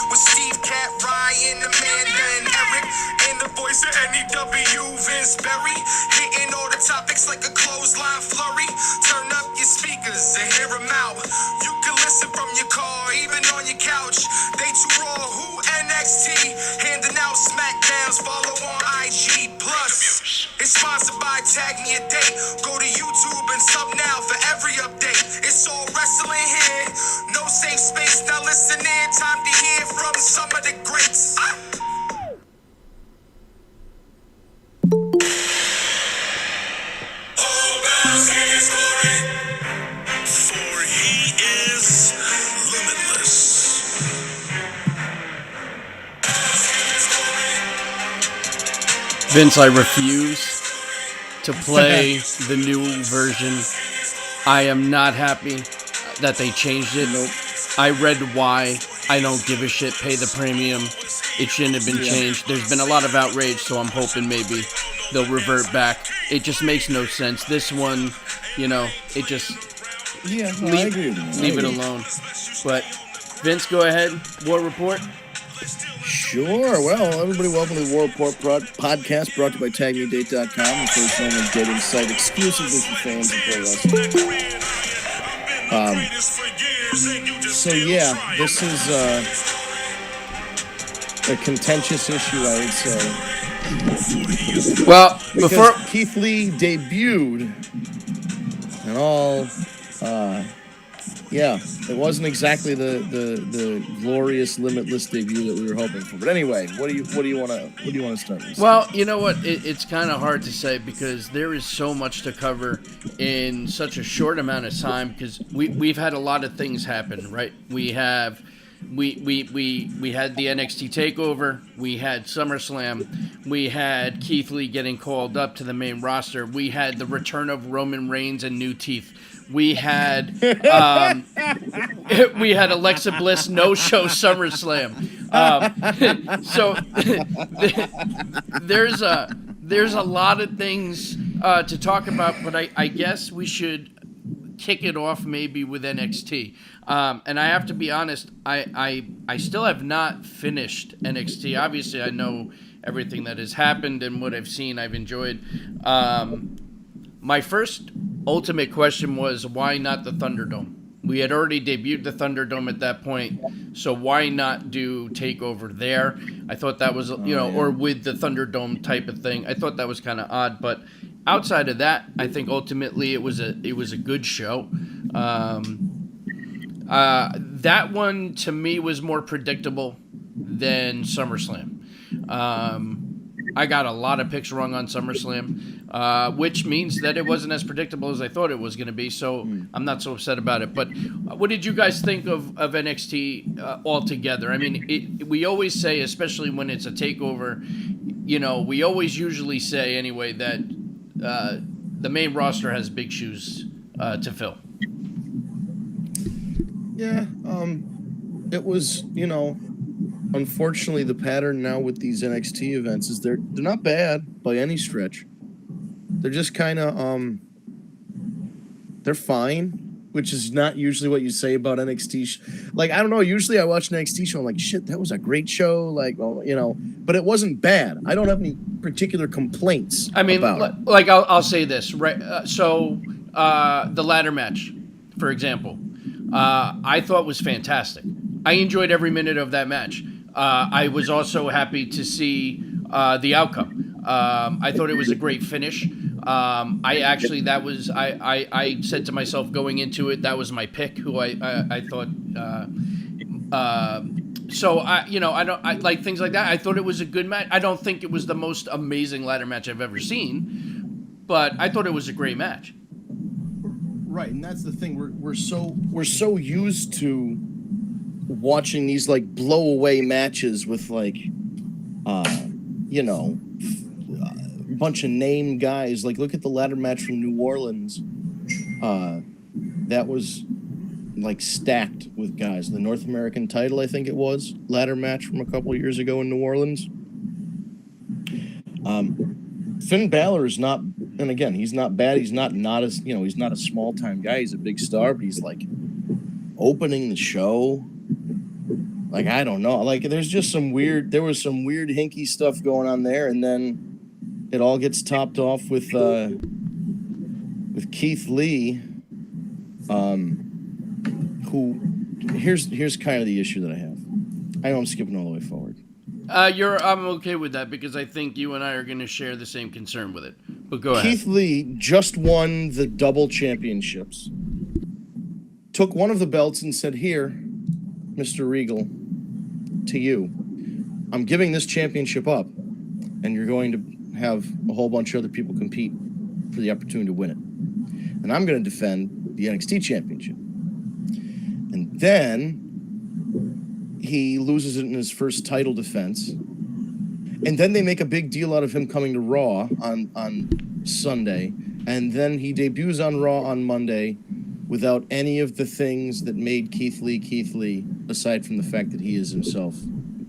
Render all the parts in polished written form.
with Steve, Cat, Ryan, Amanda, and Eric, and the voice of NEW, Vince Berry, hitting all the topics like a clothesline flurry. Turn up your speakers and hear them out. You can listen from your car, even on your couch. They too raw, who NXT, handing out smackdowns, follow on IG Plus. It's sponsored by Tag Me a Date. Go to YouTube and sub now for every update. It's all wrestling here, no safe space. Now listen in, time to hear from some of the greats. For he is limitless. Vince, I refuse to play the new version. I am not happy that they changed it. Nope. I read why. I don't give a shit. Pay the premium. It shouldn't have been changed. There's been a lot of outrage, so I'm hoping maybe they'll revert back. It just makes no sense. This one, you know, it just Yeah, no, I agree with you. leave it alone. But Vince, go ahead. War Report. Sure. Well, everybody, welcome to the War Report podcast brought to you by TagMeDate.com, the first online dating site exclusively for fans of pro wrestling. So yeah, this is a contentious issue, I would say. Well, Because before Keith Lee debuted, and all, yeah, it wasn't exactly the glorious Limitless debut that we were hoping for. But anyway, what do you want to start with? Well, you know what? It's kind of hard to say because there is so much to cover in such a short amount of time. Because we've had a lot of things happen, right? We had the NXT takeover. We had SummerSlam. We had Keith Lee getting called up to the main roster. We had the return of Roman Reigns and new teeth. We had Alexa Bliss no-show SummerSlam. So there's a lot of things to talk about, but I guess we should kick it off maybe with NXT. And I have to be honest, I still have not finished NXT. Obviously, I know everything that has happened and what I've seen, I've enjoyed. My first ultimate question was, why not the Thunderdome? We had already debuted the Thunderdome at that point, so why not do TakeOver there? I thought that was, or with the Thunderdome type of thing. I thought that was kind of odd, but outside of that, I think ultimately it was a good show. That one to me was more predictable than SummerSlam. I got a lot of picks wrong on SummerSlam, which means that it wasn't as predictable as I thought it was going to be, so I'm not so upset about it. But what did you guys think of NXT altogether? I mean, we always say, especially when it's a takeover, we always usually say anyway that the main roster has big shoes to fill. Yeah, it was, unfortunately, the pattern now with these NXT events is they're not bad by any stretch. They're just kind of they're fine, which is not usually what you say about NXT. Like, I don't know. Usually, I watch an NXT show. I'm like, shit, that was a great show. Like, well, but it wasn't bad. I don't have any particular complaints. I mean, about it. like I'll say this, right? The ladder match, for example, I thought was fantastic. I enjoyed every minute of that match. I was also happy to see the outcome. I thought it was a great finish. I said to myself going into it, that was my pick, who I thought. So I like things like that. I thought it was a good match. I don't think it was the most amazing ladder match I've ever seen, but I thought it was a great match. Right, and that's the thing. We're so used to watching these like blow away matches with like a bunch of name guys. Like, look at the ladder match from New Orleans. That was like stacked with guys. The North American title, I think it was, ladder match from a couple of years ago in New Orleans. Finn Balor is not, and again, he's not bad. He's not as, he's not a small time guy. He's a big star, but he's like opening the show Like, I don't know. Like, there was some weird hinky stuff going on there, and then it all gets topped off with Keith Lee, who here's kind of the issue that I have. I know I'm skipping all the way forward. I'm okay with that because I think you and I are going to share the same concern with it. But go ahead. Keith Lee just won the double championships. Took one of the belts and said, "Here, Mr. Regal, to you. I'm giving this championship up, and you're going to have a whole bunch of other people compete for the opportunity to win it. And I'm going to defend the NXT championship." And then he loses it in his first title defense. And then they make a big deal out of him coming to Raw on Sunday. And then he debuts on Raw on Monday without any of the things that made Keith Lee, aside from the fact that he is himself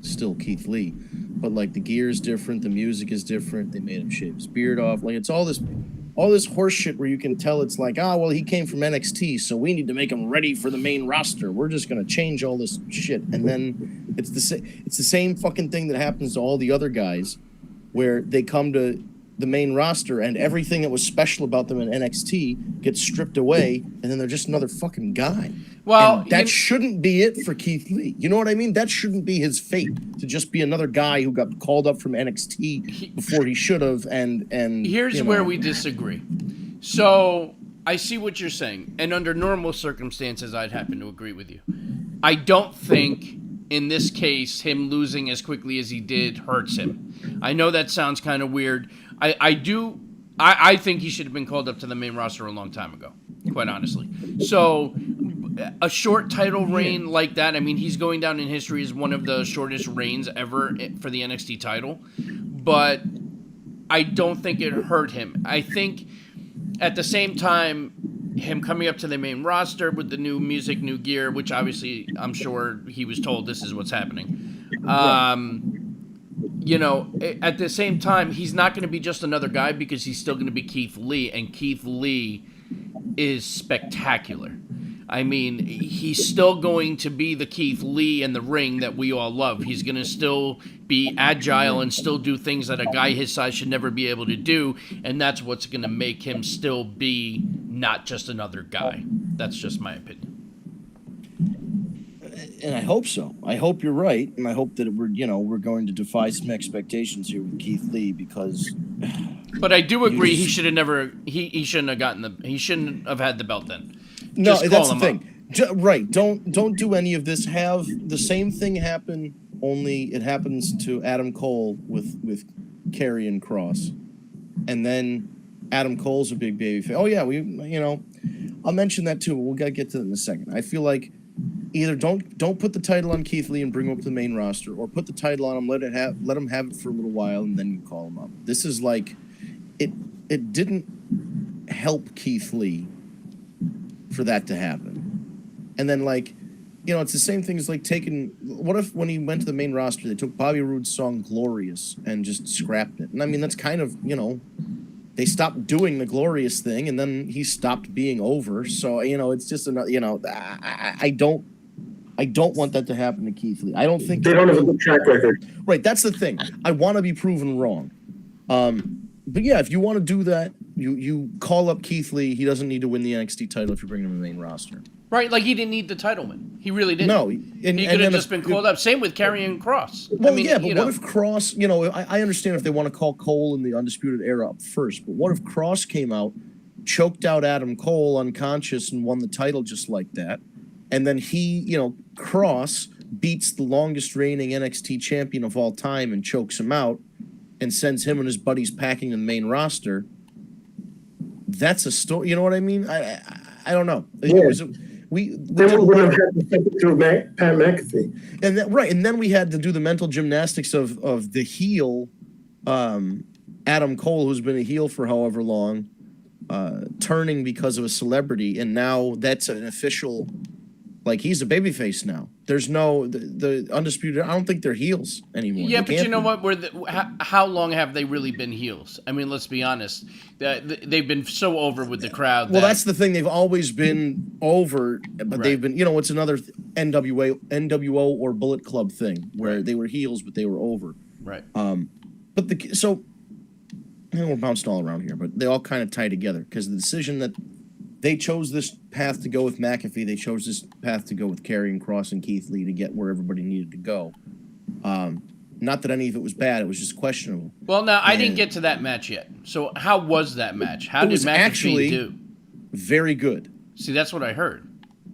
still Keith Lee. But, like, the gear is different, the music is different, they made him shave his beard off. Like, it's all this horse shit where you can tell it's like, well, he came from NXT, so we need to make him ready for the main roster. We're just going to change all this shit. And then it's the same fucking thing that happens to all the other guys where they come to the main roster and everything that was special about them in NXT gets stripped away, and then they're just another fucking guy. Well, and that shouldn't be it for Keith Lee. You know what I mean? That shouldn't be his fate, to just be another guy who got called up from NXT before he should have. And here's where we disagree. So I see what you're saying, and under normal circumstances, I'd happen to agree with you. I don't think in this case him losing as quickly as he did hurts him. I know that sounds kind of weird. I think he should have been called up to the main roster a long time ago, quite honestly. So a short title reign like that, I mean, he's going down in history as one of the shortest reigns ever for the NXT title, but I don't think it hurt him. I think at the same time, him coming up to the main roster with the new music, new gear, which obviously I'm sure he was told this is what's happening. You know, at the same time, he's not going to be just another guy because he's still going to be Keith Lee, and Keith Lee is spectacular. I mean, he's still going to be the Keith Lee in the ring that we all love. He's going to still be agile and still do things that a guy his size should never be able to do, and that's what's going to make him still be not just another guy. That's just my opinion. And I hope so. I hope you're right, and I hope that we're going to defy some expectations here with Keith Lee because. But I do agree he should have never. He shouldn't have gotten he shouldn't have had the belt then. No, that's the thing. Right. Don't do any of this. Have the same thing happen, only it happens to Adam Cole with Karrion Kross, and then Adam Cole's a big baby fan. Oh yeah, I'll mention that too. We'll get to that in a second. I feel like either don't put the title on Keith Lee and bring him up to the main roster, or put the title on him, let him have it for a little while, and then you call him up. This is like it didn't help Keith Lee for that to happen. And then, like, it's the same thing as like what if when he went to the main roster they took Bobby Roode's song Glorious and just scrapped it? And I mean, that's kind of, they stopped doing the Glorious thing, and then he stopped being over. So, it's just another, I don't want that to happen to Keith Lee. I don't think they don't have a good track record. Right, that's the thing. I want to be proven wrong. But yeah, if you want to do that, you call up Keith Lee. He doesn't need to win the NXT title if you're bringing him to the main roster. Right, like he didn't need the title win. He really didn't. No, he could have just been called up. Same with Karrion Kross. Well, yeah, but what if Kross? I understand if they want to call Cole in the Undisputed Era up first, but what if Kross came out, choked out Adam Cole unconscious, and won the title just like that, and then Kross beats the longest reigning NXT champion of all time and chokes him out, and sends him and his buddies packing the main roster? That's a story. You know what I mean? I don't know. Yeah. We would have had to take it through Pat McAfee. And then we had to do the mental gymnastics of the heel, Adam Cole, who's been a heel for however long, turning because of a celebrity, and now that's an official Like, he's a babyface now. There's no the undisputed. I don't think they're heels anymore. Yeah, They but you can't know be. what? How long have they really been heels? I mean, let's be honest. They've been so over with the crowd. Well, that's the thing. They've always been over, but Right. they've been. It's another NWO or Bullet Club thing where Right. they were heels, but they were over. right. But so we're bouncing all around here, but they all kind of tie together because the decision that they chose this path to go with McAfee, they chose this path to go with Karrion Kross and Keith Lee to get where everybody needed to go. Not that any of it was bad; it was just questionable. Well, now I didn't And get to that match yet. So how was that match? How it did was McAfee actually do? very good. See, that's what I heard.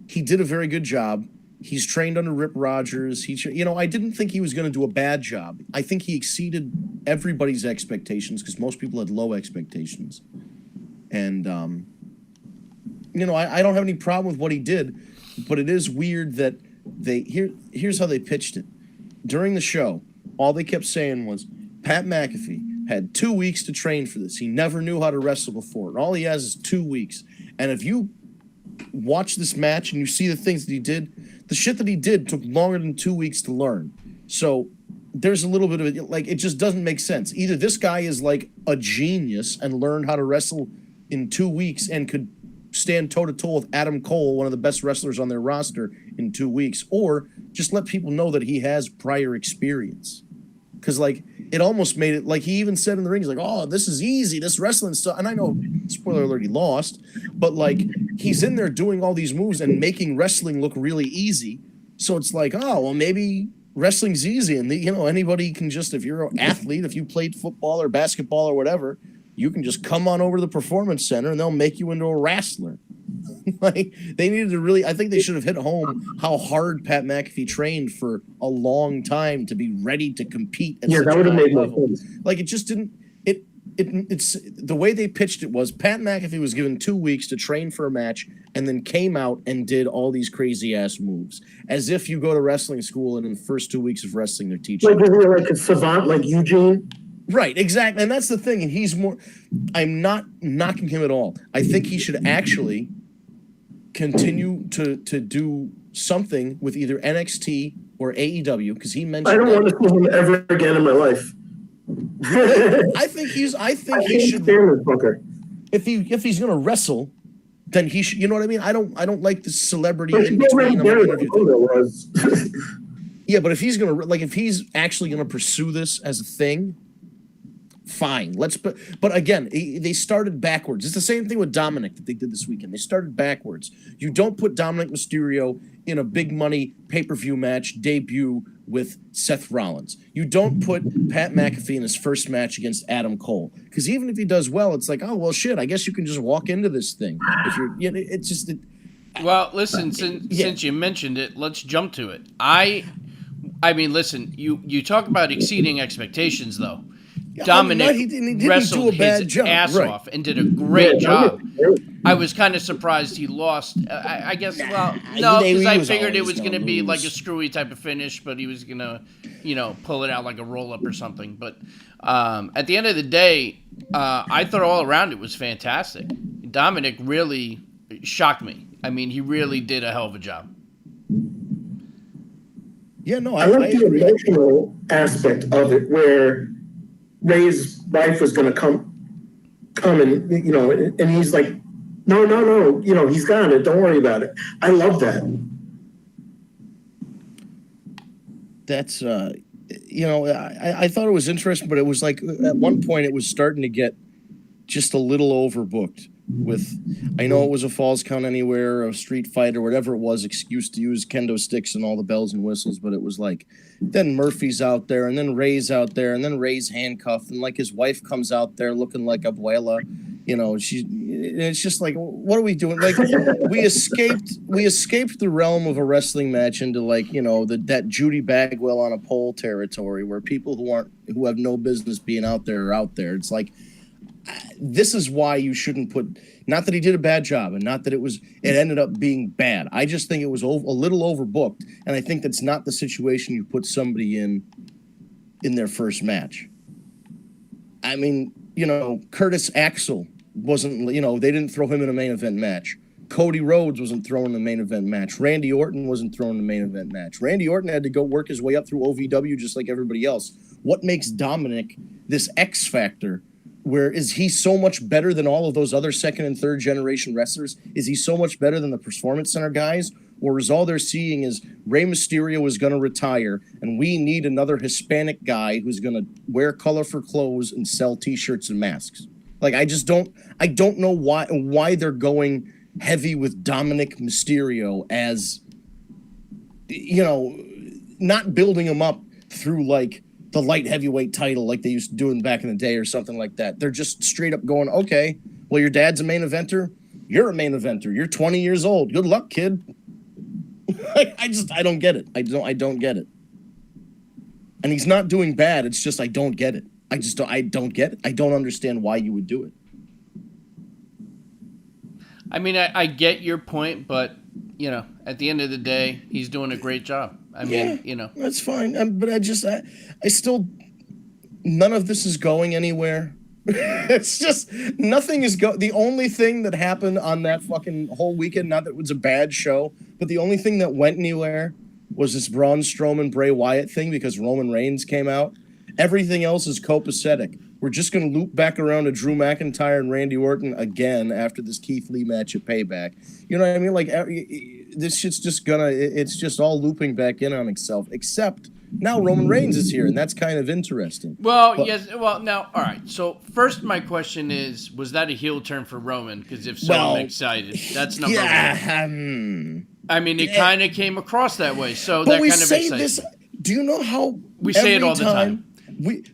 He did a very good job. He's trained under Rip Rogers. I didn't think he was going to do a bad job. I think he exceeded everybody's expectations because most people had low expectations. And, I don't have any problem with what he did, but it is weird that here's how they pitched it. During the show, all they kept saying was, Pat McAfee had 2 weeks to train for this. He never knew how to wrestle before. And all he has is 2 weeks. And if you watch this match and you see the things that he did, the shit that he did took longer than 2 weeks to learn. So there's a little bit of it, like, it just doesn't make sense. Either this guy is like a genius and learned how to wrestle in 2 weeks and could stand toe-to-toe with Adam Cole, one of the best wrestlers on their roster, in 2 weeks, or just let people know that he has prior experience. Because, like, it almost made it, like, he even said in the ring, he's like, oh, this is easy, this wrestling stuff. And I know, spoiler alert, he lost, but, like, he's in there doing all these moves and making wrestling look really easy. So it's like, oh, well, maybe wrestling's easy. And, anybody can just, if you're an athlete, if you played football or basketball or whatever, you can just come on over to the Performance Center and they'll make you into a wrestler. Like, they needed to really, I think they should have hit home how hard Pat McAfee trained for a long time to be ready to compete at such that a would have high made more level. sense. Like, it just didn't, it's the way they pitched it was Pat McAfee was given 2 weeks to train for a match and then came out and did all these crazy ass moves. As if you go to wrestling school and in the first 2 weeks of wrestling, they're teaching. Like, isn't it like a savant like Eugene? Right, exactly. And that's the thing. And he's more, I'm not knocking him at all. I think he should actually continue to do something with either NXT or AEW because he mentioned I don't that. want to see him ever again in my life. I think he can't should, stand this fucker. if he's gonna wrestle, then he should, you know what I mean? I don't like the celebrity But in you know where between. Barry interview thing. Windham was. Yeah, but if he's actually gonna pursue this as a thing, fine. But again, they started backwards. It's the same thing with Dominic that they did this weekend. They started backwards. You don't put Dominic Mysterio in a big money pay-per-view match debut with Seth Rollins. You don't put Pat McAfee in his first match against Adam Cole. Because even if he does well, it's like, oh, well, shit, I guess you can just walk into this thing. If you're, it's just... Well, listen, since you mentioned it, let's jump to it. I mean, listen, you talk about exceeding expectations, though. Dominic he didn't wrestled do a bad his job, ass right. off and did a great job. Dominic- I was kind of surprised he lost. I guess, well, no, he because I was figured it always was going to gonna be like a lose. screwy type of finish, but he was going to, pull it out like a roll-up or something. But at the end of the day, I thought all around it was fantastic. Dominic really shocked me. I mean, he really did a hell of a job. Yeah, no, I like the agree. emotional aspect of it, where Ray's wife was going to come and and he's like, no, he's got it. Don't worry about it. I love that. That's I thought it was interesting, but it was like at one point it was starting to get just a little overbooked with, I know it was a Falls Count Anywhere, a Street Fight or whatever it was, excuse to use kendo sticks and all the bells and whistles, but it was like, then Murphy's out there and then Ray's out there and then Ray's handcuffed and like his wife comes out there looking like Abuela, it's just like, what are we doing? Like we escaped the realm of a wrestling match into like, that Judy Bagwell on a pole territory where people who have no business being out there are out there. It's like, this is why you shouldn't put, not that he did a bad job and not that it ended up being bad. I just think it was a little overbooked. And I think that's not the situation you put somebody in their first match. I mean, Curtis Axel wasn't, they didn't throw him in a main event match. Cody Rhodes wasn't thrown in the main event match. Randy Orton wasn't thrown in the main event match. Randy Orton had to go work his way up through OVW just like everybody else. What makes Dominic this X factor? Where is he so much better than all of those other second and third generation wrestlers? Is he so much better than the Performance Center guys? Or is all they're seeing is Rey Mysterio is going to retire and we need another Hispanic guy who's going to wear colorful clothes and sell T-shirts and masks? Like, I don't know why they're going heavy with Dominic Mysterio as, you know, not building him up through like the light heavyweight title like they used to do back in the day or something like that. They're just straight up going, okay, well, your dad's a main eventer. You're a main eventer. You're 20 years old. Good luck, kid. I don't get it. I don't get it. And he's not doing bad. It's just, I don't get it. I don't get it. I don't understand why you would do it. I mean, I get your point, but, you know, at the end of the day, he's doing a great job. I mean, you know. That's fine. But I still, none of this is going anywhere. It's just, nothing is the only thing that happened on that fucking whole weekend, not that it was a bad show, but the only thing that went anywhere was this Braun Strowman Bray Wyatt thing because Roman Reigns came out. Everything else is copacetic. We're just going to loop back around to Drew McIntyre and Randy Orton again after this Keith Lee match at Payback. You know what I mean? Like, this shit's just it's just all looping back in on itself, except now Roman Reigns is here, and that's kind of interesting. Well, yes. Well, now, all right. So first, my question is, was that a heel turn for Roman? Because if so, I'm excited. That's number one. I mean, it kind of came across that way, so that kind of excites me. Do you know how we say it all the time?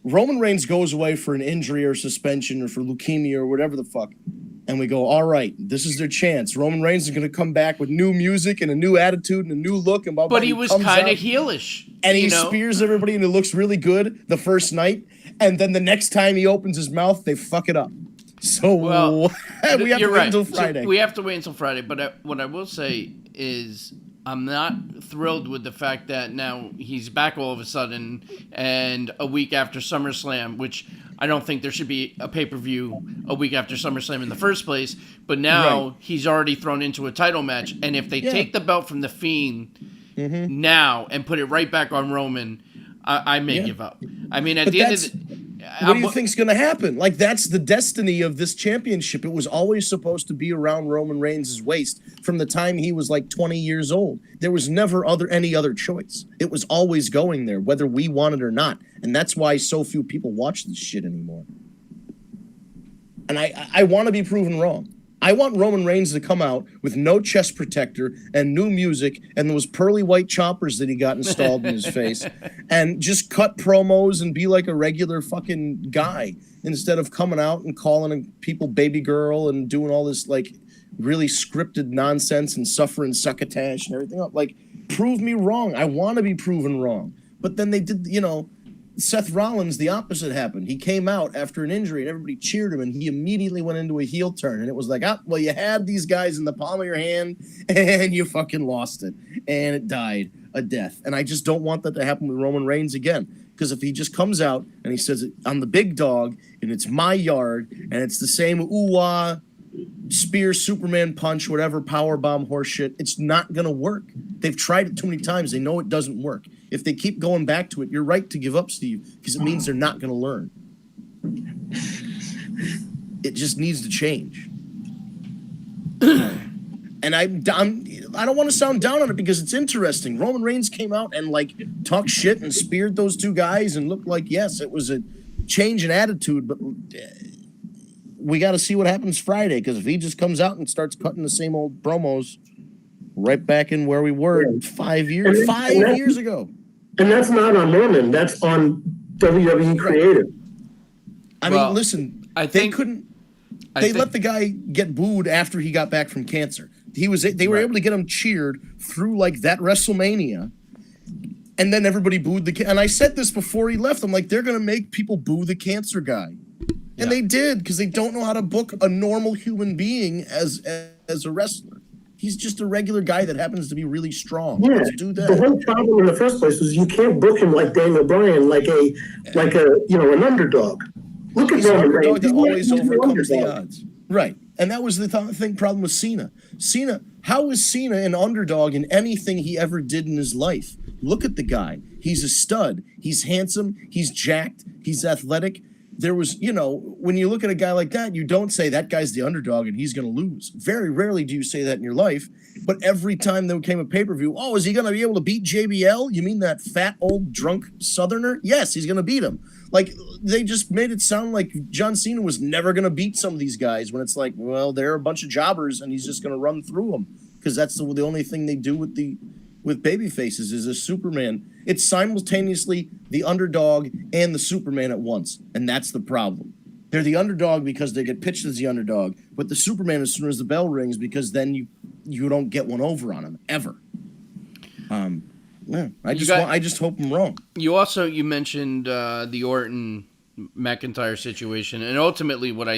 Roman Reigns goes away for an injury or suspension or for leukemia or whatever the fuck, and we go, all right, this is their chance. Roman Reigns is going to come back with new music and a new attitude and a new look. And but he was kind of heelish. And he spears everybody and it looks really good the first night. And then the next time he opens his mouth, they fuck it up. So we have to wait until Friday. So we have to wait until Friday. But what I will say is I'm not thrilled with the fact that now he's back all of a sudden and a week after SummerSlam, which I don't think there should be a pay-per-view a week after SummerSlam in the first place. But now he's already thrown into a title match. And if they take the belt from The Fiend now and put it right back on Roman, I may give up. I mean, at the end of the... What do you think's going to happen? Like, that's the destiny of this championship. It was always supposed to be around Roman Reigns' waist from the time he was like 20 years old. There was never any other choice. It was always going there, whether we want it or not. And that's why so few people watch this shit anymore. And I want to be proven wrong. I want Roman Reigns to come out with no chest protector and new music and those pearly white choppers that he got installed in his face and just cut promos and be like a regular fucking guy instead of coming out and calling people baby girl and doing all this like really scripted nonsense and suffering succotash and everything else. Like, prove me wrong. I want to be proven wrong. But then they did, you know, Seth Rollins, the opposite happened. He came out after an injury and everybody cheered him and he immediately went into a heel turn. And it was like, well, you had these guys in the palm of your hand and you fucking lost it. And it died a death. And I just don't want that to happen with Roman Reigns again. Because if he just comes out and he says, I'm the big dog and it's my yard and it's the same ooh-wah, spear, Superman punch, whatever, power bomb horse shit, it's not going to work. They've tried it too many times. They know it doesn't work. If they keep going back to it, you're right to give up, Steve, because it means they're not going to learn. It just needs to change. And I don't want to sound down on it because it's interesting. Roman Reigns came out and like talked shit and speared those two guys and looked like, yes, it was a change in attitude, but we got to see what happens Friday, because if he just comes out and starts cutting the same old promos, right back in where we were 5 years, 5 years ago. And that's not on Roman. That's on WWE Creative. I mean, listen, they let the guy get booed after he got back from cancer. They were able to get him cheered through like that WrestleMania. And then everybody booed and I said this before he left. I'm like, they're going to make people boo the cancer guy. And they did, because they don't know how to book a normal human being as a wrestler. He's just a regular guy that happens to be really strong. Yeah, let's do that. The whole problem in the first place was you can't book him like Daniel Bryan, like a an underdog. Look at He's an Roman underdog Reigns. that always overcomes the odds. Right. And that was the problem with Cena. How was Cena an underdog in anything he ever did in his life? Look at the guy. He's a stud. He's handsome. He's jacked. He's athletic. There was, when you look at a guy like that, you don't say that guy's the underdog and he's going to lose. Very rarely do you say that in your life. But every time there came a pay-per-view, is he going to be able to beat JBL? You mean that fat, old, drunk Southerner? Yes, he's going to beat him. Like, they just made it sound like John Cena was never going to beat some of these guys when it's like, well, they're a bunch of jobbers and he's just going to run through them. Because that's the only thing they do with baby faces is a Superman. It's simultaneously the underdog and the Superman at once. And that's the problem. They're the underdog because they get pitched as the underdog, but the Superman as soon as the bell rings, because then you don't get one over on him ever. I just hope I'm wrong. You mentioned the Orton McIntyre situation, and ultimately what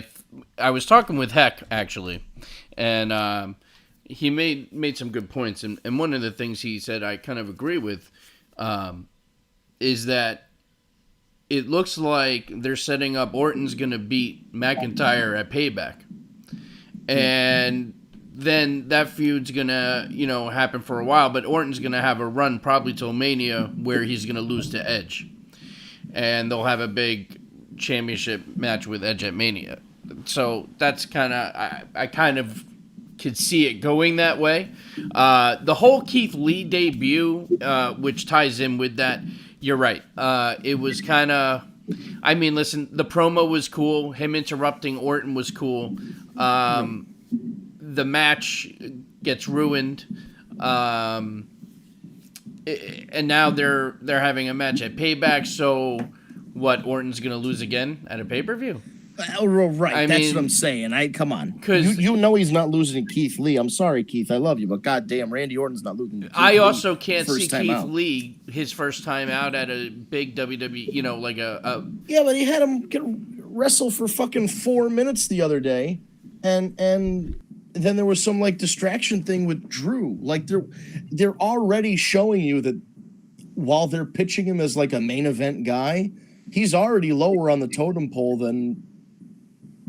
I was talking with Heck actually, and he made some good points, and one of the things he said I kind of agree with, is that it looks like they're setting up Orton's going to beat McIntyre at Payback, and then that feud's going to happen for a while, but Orton's going to have a run probably till Mania where he's going to lose to Edge, and they'll have a big championship match with Edge at Mania. So that's kind of I kind of could see it going that way. The whole Keith Lee debut, which ties in with that, you're right. It was kind of, listen, the promo was cool. Him interrupting Orton was cool. The match gets ruined. And now they're having a match at Payback. So what, Orton's going to lose again at a pay-per-view? Right, that's what I'm saying. Come on, because you know he's not losing to Keith Lee. I'm sorry, Keith, I love you, but goddamn, Randy Orton's not losing to Keith I Lee also can't see Keith out. Lee his first time out at a big WWE, like a yeah, but he had him wrestle for fucking 4 minutes the other day, and then there was some like distraction thing with Drew. Like they're already showing you that while they're pitching him as like a main event guy, he's already lower on the totem pole than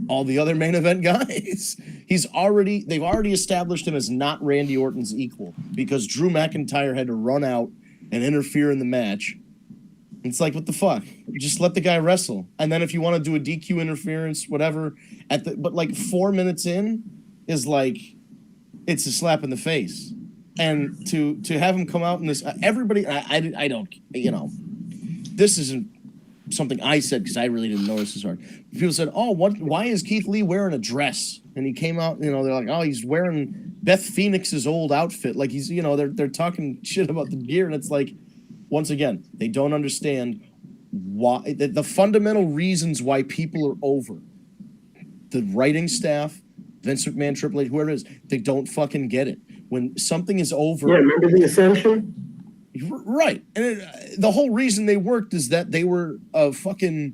all the other main event guys. They've already established him as not Randy Orton's equal because Drew McIntyre had to run out and interfere in the match. It's like, what the fuck? Just let the guy wrestle. And then if you want to do a DQ interference, whatever, but like 4 minutes in is like, it's a slap in the face. And to have him come out in this, everybody, I don't, this isn't something I said because I really didn't notice this hard. People said, why is Keith Lee wearing a dress? And he came out, they're like, he's wearing Beth Phoenix's old outfit. Like he's, they're talking shit about the gear. And it's like, once again, they don't understand why, the fundamental reasons why people are over. The writing staff, Vince McMahon, Triple H, whoever it is, they don't fucking get it. When something is over. Yeah, remember the Ascension? Right. And the whole reason they worked is that they were the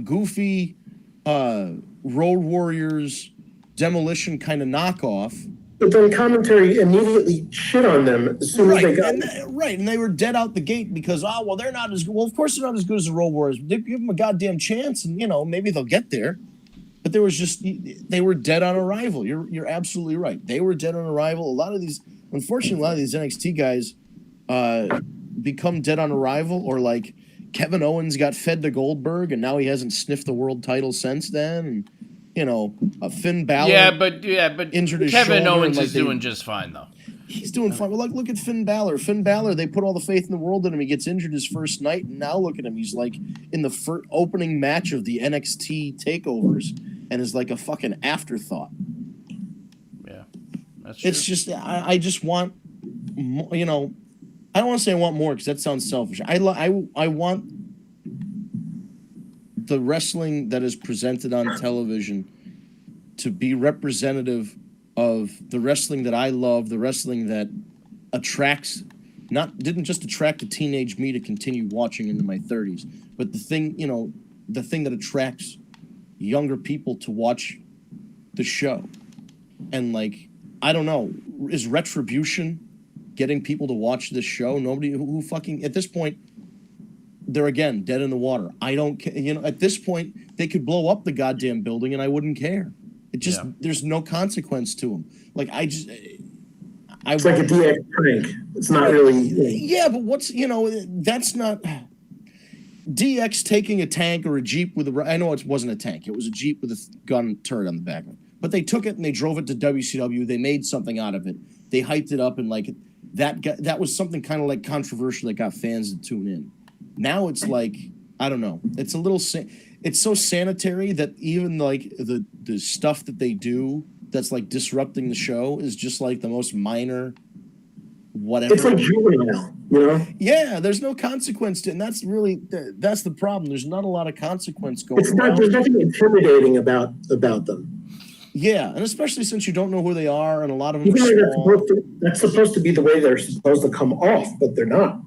goofy Road Warriors Demolition kind of knockoff. But then commentary immediately shit on them as soon as they got and they were dead out the gate because, they're not as good. Well, of course they're not as good as the Road Warriors. They give them a goddamn chance and, maybe they'll get there. But they were dead on arrival. You're absolutely right. They were dead on arrival. Unfortunately, a lot of these NXT guys become dead on arrival, or like Kevin Owens got fed to Goldberg and now he hasn't sniffed the world title since then. And, Finn Balor. Yeah, but injured his Kevin shoulder Owens is doing just fine though. He's doing fine. Well, look at Finn Balor. Finn Balor, they put all the faith in the world in him. He gets injured his first night, and now look at him. He's like in the opening match of the NXT takeovers, and is like a fucking afterthought. Yeah, that's true. It's just I just want, I don't want to say I want more because that sounds selfish. I want the wrestling that is presented on television to be representative of the wrestling that I love, the wrestling that didn't just attract the teenage me to continue watching into my 30s, but the thing that attracts younger people to watch the show. And like, I don't know, is Retribution getting people to watch this show? Nobody who fucking, at this point, they're again dead in the water. I don't care. At this point, they could blow up the goddamn building and I wouldn't care. It just Yeah. there's no consequence to them. Like It's like a DX prank. It's not really. yeah, but that's not DX taking a tank or a Jeep with I know it wasn't a tank. It was a Jeep with a gun turret on the back of it. But they took it and they drove it to WCW. They made something out of it. They hyped it up and like that was something kind of like controversial that got fans to tune in. Now it's like, I don't know. It's a little it's so sanitary that even like the stuff that they do that's like disrupting the show is just like the most minor whatever. It's like juvenile, you know? Yeah, there's no consequence to it, and that's the problem. There's not a lot of consequence going on. There's nothing intimidating about them. Yeah, and especially since you don't know who they are, and a lot of them Even are though small. that's supposed to be the way they're supposed to come off, but they're not.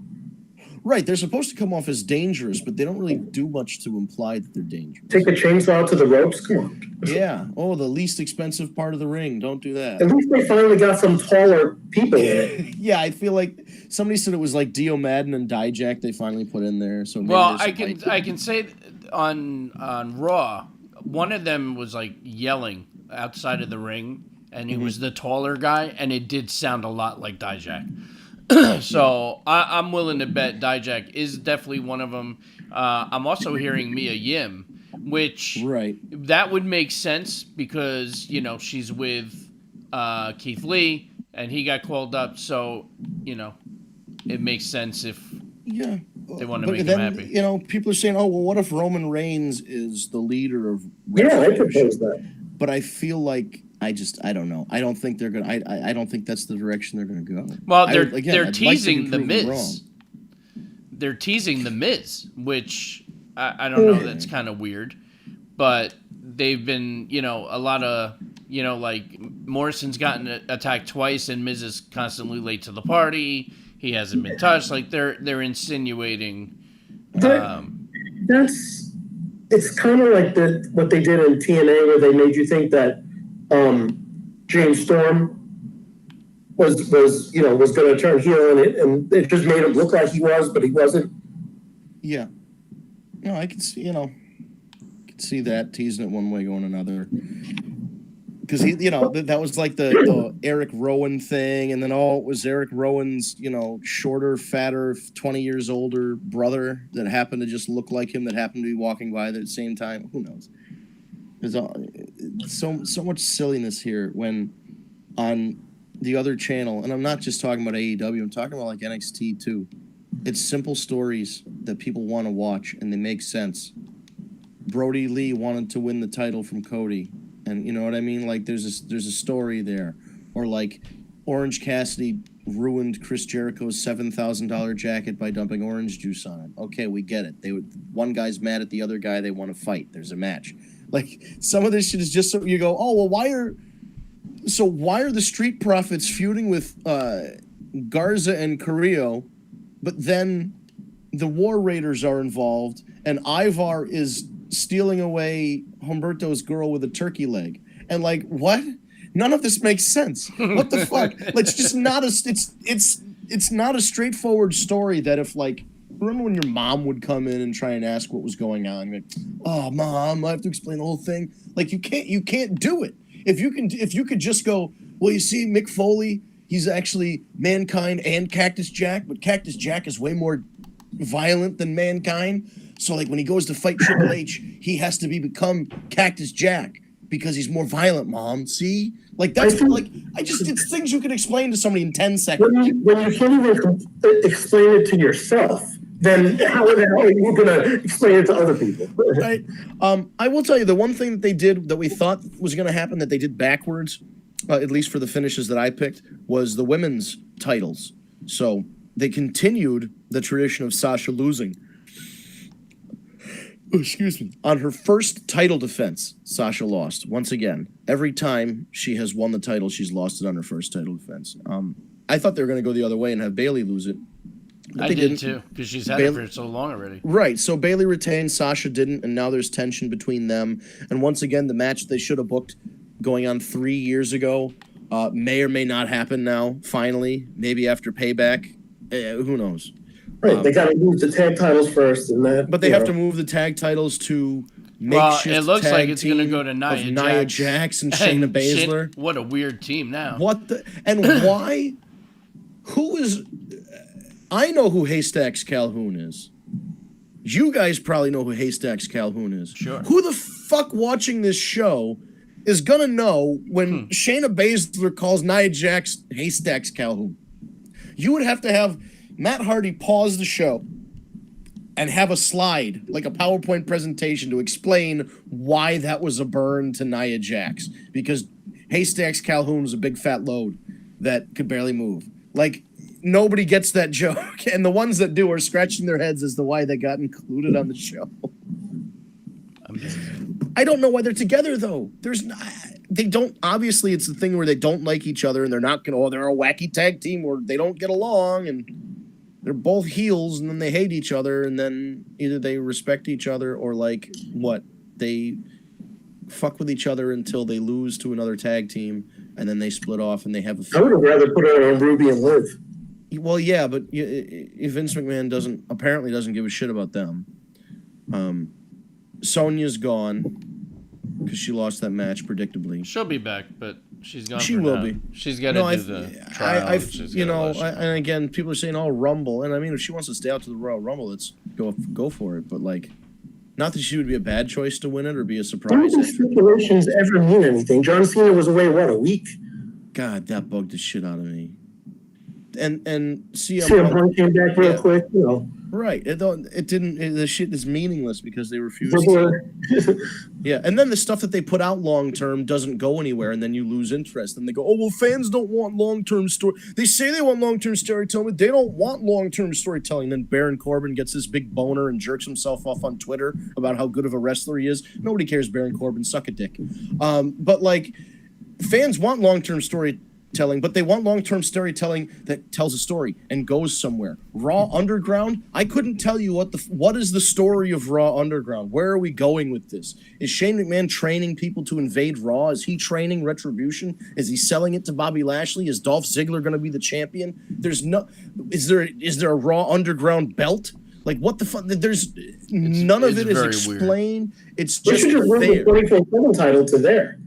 Right, they're supposed to come off as dangerous, but they don't really do much to imply that they're dangerous. Take a chainsaw to the ropes, come on. Yeah. Oh, the least expensive part of the ring. Don't do that. At least they finally got some taller people in it. Yeah, I feel like somebody said it was like Dio Madden and Dijak they finally put in there. So maybe Well, there's I can say on Raw, one of them was like yelling outside of the ring, and he was the taller guy, and it did sound a lot like Dijak. So I'm willing to bet Dijak is definitely one of them. I'm also hearing Mia Yim, which right. that would make sense because she's with Keith Lee, and he got called up, so it makes sense if they want to make him happy. People are saying, "Oh, well, what if Roman Reigns is the leader of?" Yeah, I propose that. But I feel like I don't know. I don't think they're gonna. I don't think that's the direction they're gonna go. Well, they're teasing the Miz. Wrong. They're teasing the Miz, which I don't know. That's kind of weird, but they've been a lot of like Morrison's gotten attacked twice, and Miz is constantly late to the party. He hasn't been touched. Like they're insinuating. It's kind of like what they did in TNA, where they made you think that James Storm was going to turn heel, and it just made him look like he was, but he wasn't. Yeah, no, I can see see that teasing it one way going another. Because that was like the Eric Rowan thing, and then it was Eric Rowan's shorter, fatter, 20 years older brother that happened to just look like him, that happened to be walking by at the same time. Who knows? There's so much silliness here when on the other channel, and I'm not just talking about AEW, I'm talking about like NXT too. It's simple stories that people want to watch, and they make sense. Brody Lee wanted to win the title from Cody. And you know what I mean? Like there's a story there. Or like Orange Cassidy ruined Chris Jericho's $7,000 jacket by dumping orange juice on it. Okay, we get it. One guy's mad at the other guy, they want to fight. There's a match. Like some of this shit is just so you go, oh well, why are the Street Profits feuding with Garza and Carrillo, but then the War Raiders are involved and Ivar is stealing away Humberto's girl with a turkey leg, and like what? None of this makes sense. What the fuck? Like, it's just not it's not a straightforward story. That if like, remember when your mom would come in and try and ask what was going on? You're like, oh mom, I have to explain the whole thing. Like you can't do it. If you could just go, well, you see, Mick Foley, he's actually Mankind and Cactus Jack, but Cactus Jack is way more violent than Mankind. So like when he goes to fight Triple H, he has to become Cactus Jack because he's more violent, Mom. See? Like it's things you can explain to somebody in 10 seconds. When you can't even explain it to yourself, then how the hell are you going to explain it to other people? Right. I will tell you the one thing that they did that we thought was going to happen that they did backwards, at least for the finishes that I picked, was the women's titles. So they continued the tradition of Sasha losing. Excuse me. On her first title defense, Sasha lost. Once again, every time she has won the title, she's lost it on her first title defense. I thought they were going to go the other way and have Bayley lose it. I did too, because she's had it for so long already. Right, so Bayley retained, Sasha didn't, and now there's tension between them. And once again, the match they should have booked going on 3 years ago may or may not happen now, finally. Maybe after Payback. Who knows? Right, they got to move the tag titles first, and that. But they have to move the tag titles to makeshift it looks tag like it's going to team go to Nia Jax and Shayna Baszler. What a weird team now. What the and why? Who is? I know who Haystacks Calhoun is. You guys probably know who Haystacks Calhoun is. Sure. Who the fuck watching this show is gonna know when Shayna Baszler calls Nia Jax Haystacks Calhoun? You would have to have Matt Hardy pause the show and have a slide, like a PowerPoint presentation, to explain why that was a burn to Nia Jax. Because Haystacks Calhoun was a big fat load that could barely move. Like, nobody gets that joke. And the ones that do are scratching their heads as to why they got included on the show. I don't know why they're together, though. They don't, obviously, it's the thing where they don't like each other and they're not going to, they're a wacky tag team where they don't get along and they're both heels and then they hate each other and then either they respect each other or they fuck with each other until they lose to another tag team and then they split off and they have a I would have rather put it on Ruby and Liv. Well, yeah, but Vince McMahon apparently doesn't give a shit about them. Sonya's gone because she lost that match predictably. She'll be back, but she's gone. She for will now. be. She's got to do the trial. And again, people are saying, "Oh, Rumble," and I mean, if she wants to stay out to the Royal Rumble, let's go for it. But like, not that she would be a bad choice to win it or be a surprise. Don't stipulations ever mean anything? John Cena was away a week. God, that bugged the shit out of me. And CM Punk came back real quick, you know. Right. It didn't. The shit is meaningless because they refused. Yeah, and then the stuff that they put out long term doesn't go anywhere, and then you lose interest. And they go, "Oh well, fans don't want long term story. They say they want long term storytelling, but they don't want long term storytelling." Then Baron Corbin gets this big boner and jerks himself off on Twitter about how good of a wrestler he is. Nobody cares, Baron Corbin, suck a dick. But like, fans want long term storytelling, but they want long-term storytelling that tells a story and goes somewhere. Raw Underground, I couldn't tell you what is the story of Raw Underground. Where are we going with this? Is Shane McMahon training people to invade Raw? Is he training Retribution? Is he selling it to Bobby Lashley? Is Dolph Ziggler going to be the champion? Is there a Raw Underground belt? Like, what the fuck? There's none of it is explained. Weird. It's just there. The 24/7 title to there.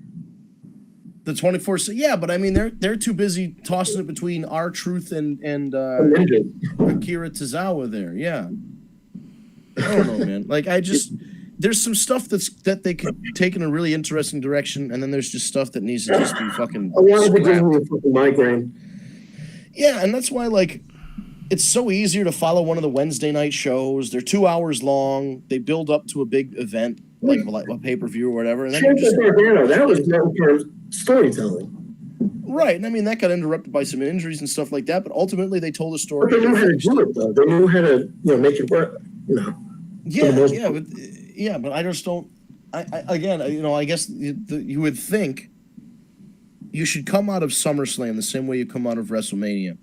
The 24, yeah, but I mean they're too busy tossing it between R-Truth and Akira Tozawa there, yeah. I don't know, man. Like there's some stuff that they could take in a really interesting direction, and then there's just stuff that needs to just be fucking. A lot of it gives me a fucking migraine. Yeah, and that's why like it's so easier to follow one of the Wednesday night shows. They're 2 hours long. They build up to a big event like a pay-per-view or whatever, and then that was long-term storytelling. Right, and I mean that got interrupted by some injuries and stuff like that, but ultimately they told a story. But they knew how to do it, though. They knew how to, make it work. But I just don't. I guess you would think you should come out of SummerSlam the same way you come out of WrestleMania,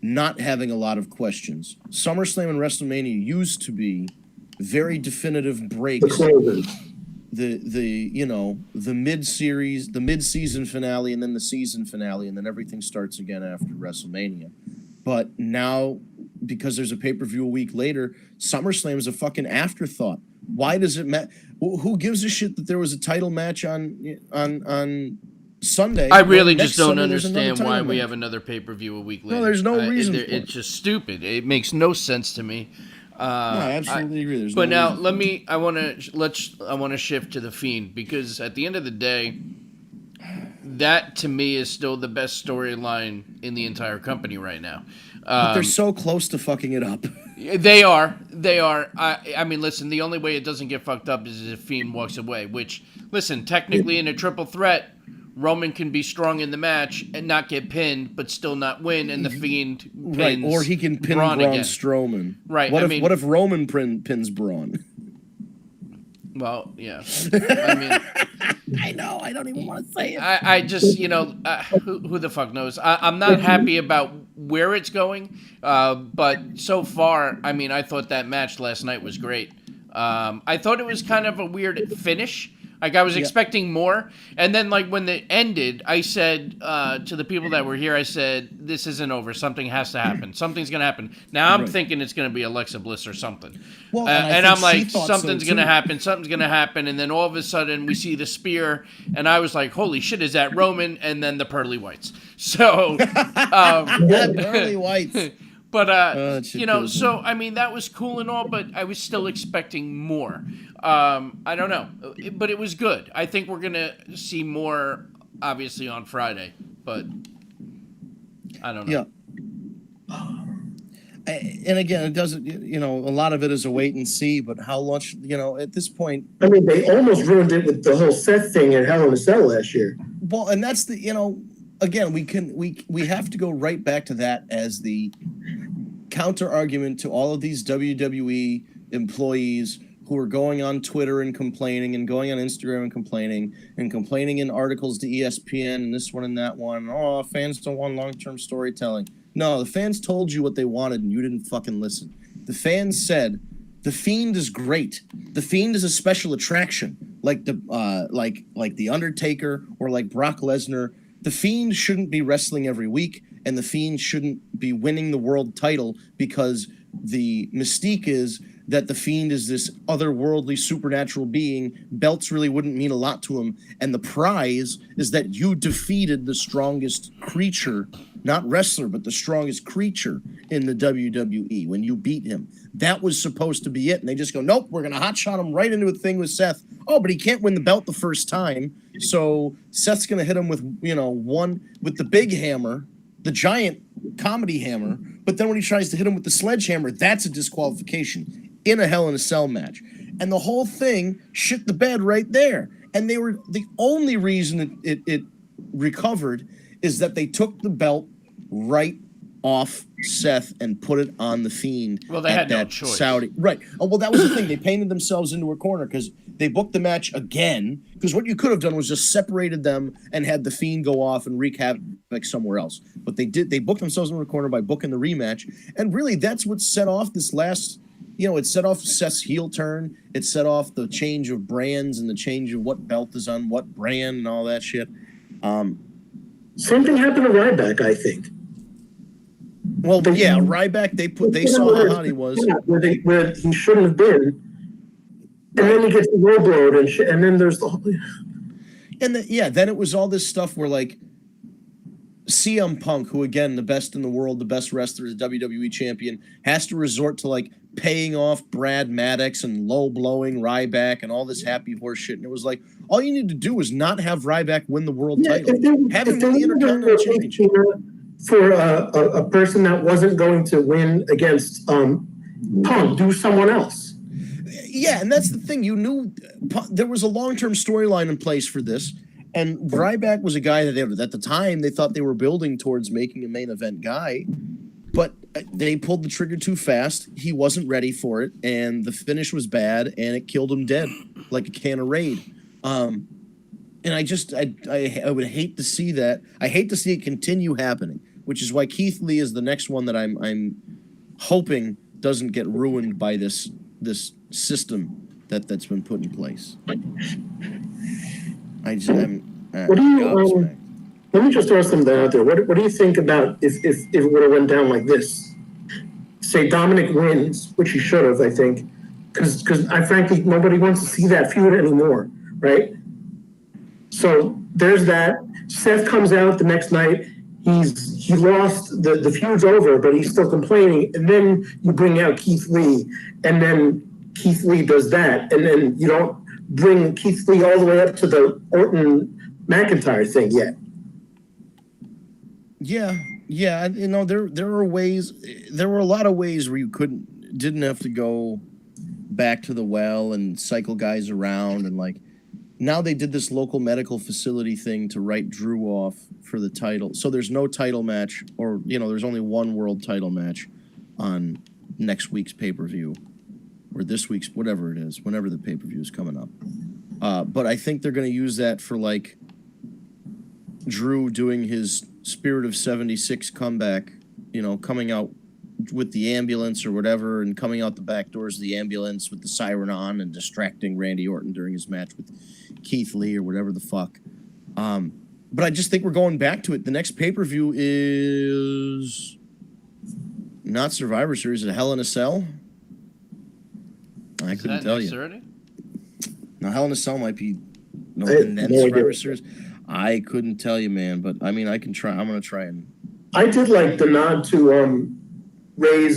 not having a lot of questions. SummerSlam and WrestleMania used to be very definitive breaks. The mid-series, the mid-season finale, and then the season finale, and then everything starts again after WrestleMania. But now, because there's a pay-per-view a week later, SummerSlam is a fucking afterthought. Why does it matter? Who gives a shit that there was a title match on Sunday? I really just don't understand why we have another pay-per-view a week later. No, there's no reason for it. It's just stupid. It makes no sense to me. No, I absolutely agree. But now I want to shift to the Fiend, because at the end of the day, that to me is still the best storyline in the entire company right now. But they're so close to fucking it up. They are. I mean, listen, the only way it doesn't get fucked up is if Fiend walks away, which, listen, technically in a triple threat, Roman can be strong in the match and not get pinned, but still not win, and the Fiend pins right, or he can pin Braun Strowman. Right. What if Roman pins Braun? Well, yeah. I mean, I know. I don't even want to say it. I just, who the fuck knows? I'm not happy about where it's going, but so far, I mean, I thought that match last night was great. I thought it was kind of a weird finish. Like I was expecting more, and then like when it ended, I said to the people that were here, I said, "This isn't over. Something has to happen. Something's gonna happen." Now I'm thinking it's gonna be Alexa Bliss or something. Well, And I I'm think like, she thought something's so, gonna too. happen. Something's gonna happen, and then all of a sudden we see the spear, and I was like, "Holy shit, is that Roman?" And then the pearly whites. So. Pearly whites. But that shit you know, kills me. so I mean that was cool and all, but I was still expecting more. I don't know, but it was good. I think we're gonna see more, obviously on Friday, but I don't know. Yeah. And again, it doesn't. You know, a lot of it is a wait and see. But how much? You know, at this point, I mean, they almost ruined it with the whole Seth thing at Hell in a Cell last year. well, and that's the. You know, again, we have to go right back to that as the counter argument to all of these WWE employees who are going on Twitter and complaining and going on Instagram and complaining in articles to ESPN and this one and that one. Oh, fans don't want long-term storytelling. No, the fans told you what they wanted and you didn't fucking listen. The fans said, "The Fiend is great. The Fiend is a special attraction, like the Undertaker or like Brock Lesnar. The Fiend shouldn't be wrestling every week, and the Fiend shouldn't be winning the world title because the mystique is that the Fiend is this otherworldly supernatural being. Belts really wouldn't mean a lot to him, and the prize is that you defeated the strongest creature, not wrestler, but the strongest creature in the WWE when you beat him. That was supposed to be it, and they just go, nope, we're going to hotshot him right into a thing with Seth. Oh, but he can't win the belt the first time, so Seth's going to hit him with, with the big hammer, the giant comedy hammer, but then when he tries to hit him with the sledgehammer, that's a disqualification in a Hell in a Cell match. And the whole thing shit the bed right there. And they were the only reason it recovered is that they took the belt right off Seth and put it on the Fiend. Well, they had no choice. Saudi. Right. Oh, well, that was the thing. They painted themselves into a corner because they booked the match again. Because what you could have done was just separated them and had the Fiend go off and wreak havoc somewhere else. But they booked themselves into a corner by booking the rematch. And really, that's what set off this last. It set off Seth's heel turn. It set off the change of brands and the change of what belt is on what brand and all that shit. Something happened to Ryback, I think. Well, yeah, Ryback. They saw how hot he was. Where he shouldn't have been, and then he gets low blowed and then there's the whole. And then it was all this stuff where like CM Punk, who again the best in the world, the best wrestler, the WWE champion, has to resort to like paying off Brad Maddox and low blowing Ryback and all this happy horse shit. And it was like all you need to do is not have Ryback win the world title, have him win the Intercontinental Championship. For a person that wasn't going to win against Punk, do someone else. Yeah, and that's the thing. You knew there was a long-term storyline in place for this, and Ryback was a guy that at the time they thought they were building towards making a main event guy, but they pulled the trigger too fast. He wasn't ready for it, and the finish was bad, and it killed him dead like a can of Raid. And I would hate to see that. I hate to see it continue happening, which is why Keith Lee is the next one that I'm hoping doesn't get ruined by this system that's been put in place. What do you? Let me just throw something out there. What do you think about if it would have went down like this? Say Dominic wins, which he should have, I think, because I frankly nobody wants to see that feud anymore, right? So there's that. Seth comes out the next night. He lost, the feud's over, but he's still complaining. And then you bring out Keith Lee, and then Keith Lee does that, and then you don't bring Keith Lee all the way up to the Orton McIntyre thing yet. Yeah. There were ways. There were a lot of ways where you didn't have to go back to the well and cycle guys around and like. Now they did this local medical facility thing to write Drew off for the title. So there's no title match, or there's only one world title match on next week's pay-per-view, or this week's, whatever it is, whenever the pay-per-view is coming up. But I think they're going to use that for like Drew doing his Spirit of 76 comeback, coming out with the ambulance or whatever, and coming out the back doors of the ambulance with the siren on and distracting Randy Orton during his match with Keith Lee or whatever the fuck. But I just think we're going back to it. The next pay-per-view is not Survivor Series, is it Hell in a Cell? I couldn't tell you. Already? Now, Hell in a Cell might be had then no Survivor idea. Series. I couldn't tell you, man, but I mean, I can try. I'm going to try and. I did like the nod to Ray's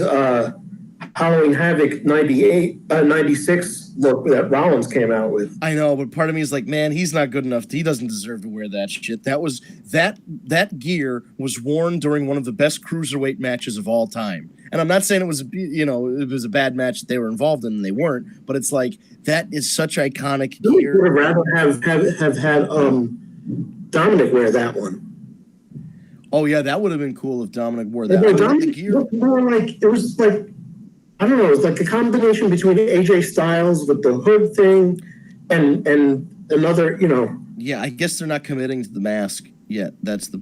Halloween Havoc 96 look that Rollins came out with. I know, but part of me is like, man, he's not good enough. He doesn't deserve to wear that shit. That gear was worn during one of the best cruiserweight matches of all time. And I'm not saying it was a bad match that they were involved in and they weren't, but it's like that is such iconic I would gear. rather have had Dominic wear that one. Oh yeah, that would have been cool if Dominic wore that. No, I mean, the Dominic gear. looked more like it was like I don't know. It was like a combination between AJ Styles with the hood thing and another. Yeah, I guess they're not committing to the mask yet. That's the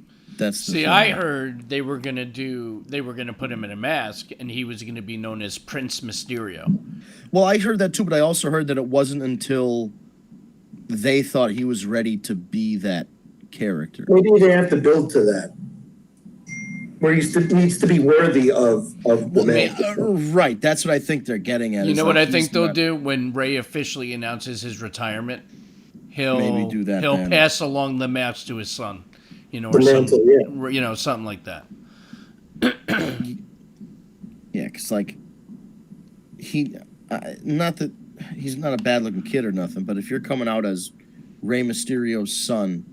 See, thing. I heard they were gonna put him in a mask, and he was gonna be known as Prince Mysterio. Well, I heard that too, but I also heard that it wasn't until they thought he was ready to be that character. Maybe they have to build to that, where he needs to be worthy of the man. Right, that's what I think they're getting at. You is know like what I he's think they'll not- do when Ray officially announces his retirement? He'll Maybe do that He'll then. pass along the match to his son, or The mantle, something, something like that. Yeah, because like not that he's not a bad looking kid or nothing, but if you're coming out as Rey Mysterio's son,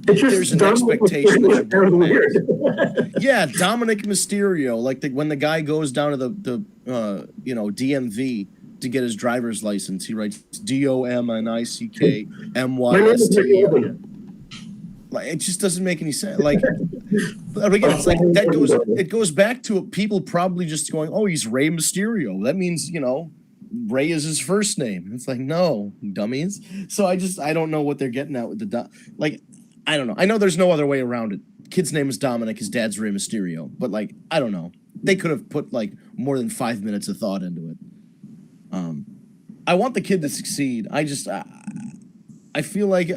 It's just there's an Dominic expectation was that you're sounds both weird. yeah, Dominic Mysterio, like when the guy goes down to the DMV to get his driver's license, he writes DOMNICKMYSTERIO. Like it just doesn't make any sense. Like, but again, it's like it goes back to people probably just going, "Oh, he's Rey Mysterio. That means Ray is his first name." It's like, no, dummies. So I don't know what they're getting at with I don't know. I know there's no other way around it. Kid's name is Dominic. His dad's Rey Mysterio. But I don't know. They could have put more than 5 minutes of thought into it. I want the kid to succeed. I feel like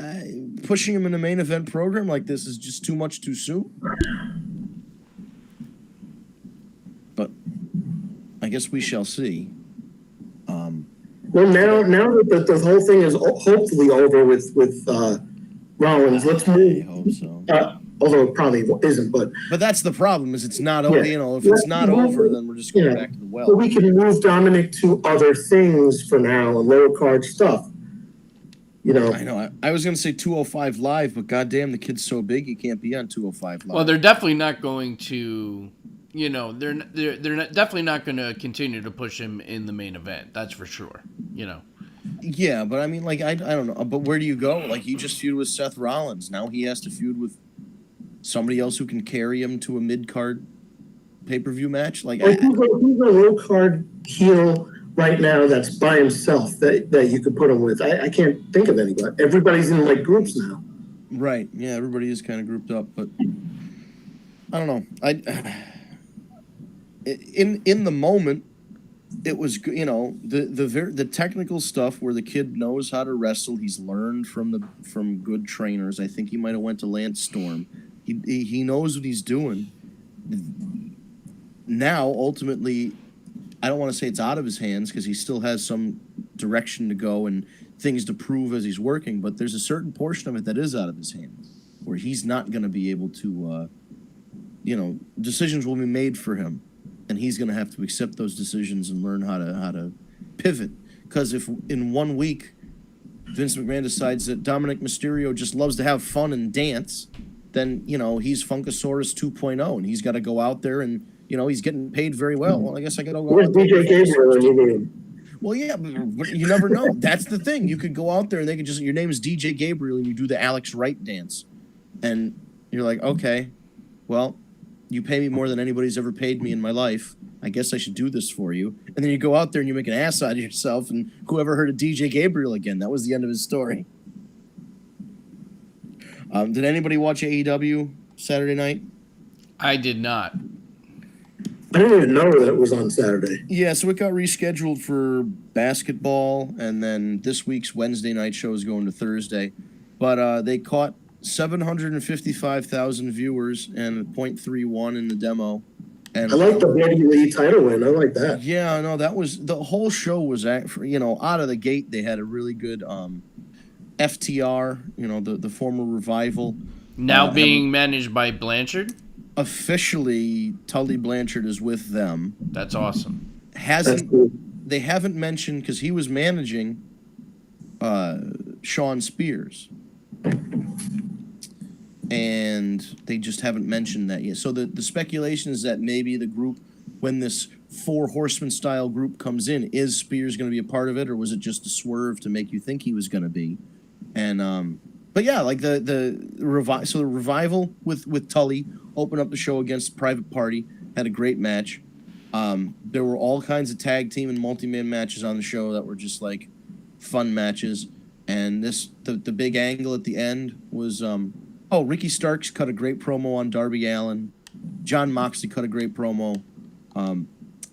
pushing him in a main event program like this is just too much too soon. But I guess we shall see. Well, now that the whole thing is hopefully over with Rollins, let's I move. hope so. Although it probably isn't, but But that's the problem. Is it's not over. Yeah. If it's not over, then we're just going Yeah. back to the well. we can move Dominic to other things for now and lower card stuff. I know. I was going to say 205 Live, but goddamn, the kid's so big he can't be on 205 Live. Well, they're definitely not going to, they're definitely not going to continue to push him in the main event. That's for sure. Yeah, but I mean, I don't know. But where do you go? He just feuded with Seth Rollins. Now he has to feud with somebody else who can carry him to a mid-card pay-per-view match. Who's a low card heel right now that's by himself that you could put him with? I can't think of anybody. Everybody's in groups now. Right. Yeah, everybody is kind of grouped up, but I don't know. In the moment, it was the technical stuff where the kid knows how to wrestle. He's learned from good trainers. I think he might have went to Lance Storm. He knows what he's doing. Now, ultimately, I don't want to say it's out of his hands because he still has some direction to go and things to prove as he's working. But there's a certain portion of it that is out of his hands where he's not going to be able to. Decisions will be made for him. And he's going to have to accept those decisions and learn how to pivot. Because if in 1 week Vince McMahon decides that Dominic Mysterio just loves to have fun and dance, then he's Funkasaurus 2.0, and he's got to go out there and he's getting paid very well. Well, I guess I got to go. Where's out there DJ and Gabriel when you need him? Well, yeah, but you never know. That's the thing. You could go out there and they could your name is DJ Gabriel and you do the Alex Wright dance, and you're like, okay, well, you pay me more than anybody's ever paid me in my life. I guess I should do this for you. And then you go out there and you make an ass out of yourself, and whoever heard of DJ Gabriel again? That was the end of his story. Did anybody watch AEW Saturday night? I did not. I didn't even know that it was on Saturday. Yeah, so it got rescheduled for basketball, and then this week's Wednesday night show is going to Thursday. But they caught 755,000 viewers and 0.31 in the demo. And I like the Brody Lee title win. I like that. yeah, no, that was the whole show was out of the gate. They had a really good FTR, the former Revival. Now being managed by Blanchard. Officially, Tully Blanchard is with them. That's awesome. That's cool. They haven't mentioned, because he was managing Sean Spears, and they just haven't mentioned that yet. So the speculation is that maybe the group, when this Four Horsemen style group comes in, is Spears going to be a part of it, or was it just a swerve to make you think he was going to be? And but yeah, like the Revival with Tully opened up the show against Private Party, had a great match. There were all kinds of tag team and multi-man matches on the show that were just like fun matches. And the big angle at the end was Ricky Starks cut a great promo on Darby Allin. John Moxley cut a great promo.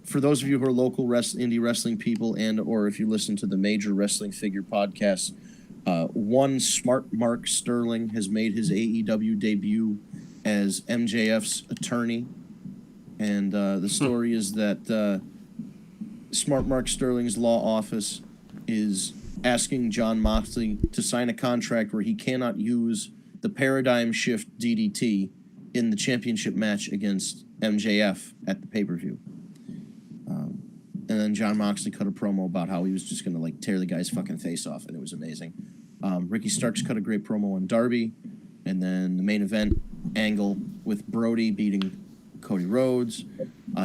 For those of you who are local indie wrestling people, and or if you listen to the Major Wrestling Figure podcast, one Smart Mark Sterling has made his AEW debut as MJF's attorney. And the story is that Smart Mark Sterling's law office is asking John Moxley to sign a contract where he cannot use the Paradigm Shift DDT in the championship match against MJF at the pay-per-view. And then John Moxley cut a promo about how he was just going to like tear the guy's fucking face off, and it was amazing. Ricky Starks cut a great promo on Darby, and then the main event angle with Brody beating Cody Rhodes.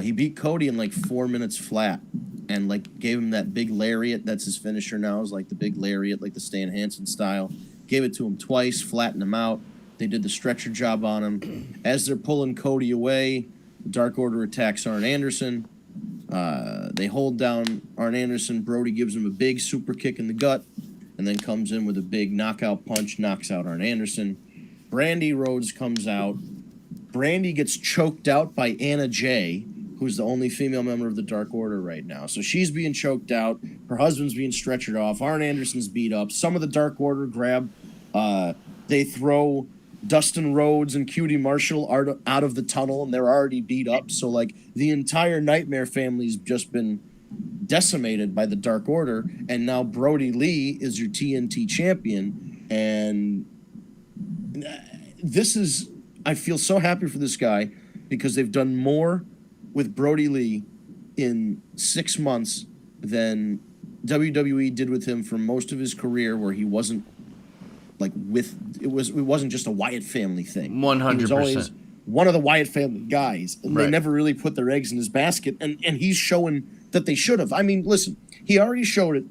He beat Cody in like 4 minutes flat, and like gave him that big lariat. That's his finisher now, is like the big lariat, like the Stan Hansen style. Gave it to him twice, flattened him out. They did the stretcher job on him. As they're pulling Cody away, the Dark Order attacks Arn Anderson. They hold down Arn Anderson. Brody gives him a big super kick in the gut, and then comes in with a big knockout punch, knocks out Arn Anderson. Brandy Rhodes comes out. Brandy gets choked out by Anna Jay, who's the only female member of the Dark Order right now. So she's being choked out. Her husband's being stretchered off. Arn Anderson's beat up. Some of the Dark Order grab. They throw Dustin Rhodes and QT Marshall out of the tunnel, and they're already beat up. So, like, the entire Nightmare family's just been decimated by the Dark Order, and now Brody Lee is your TNT champion. And this is... I feel so happy for this guy because they've done more with Brody Lee in 6 months than WWE did with him for most of his career, where he wasn't like it wasn't just a Wyatt family thing. 100%. He was always one of the Wyatt family guys, and Right. They never really put their eggs in his basket, and he's showing that they should have. I mean, listen, he already showed it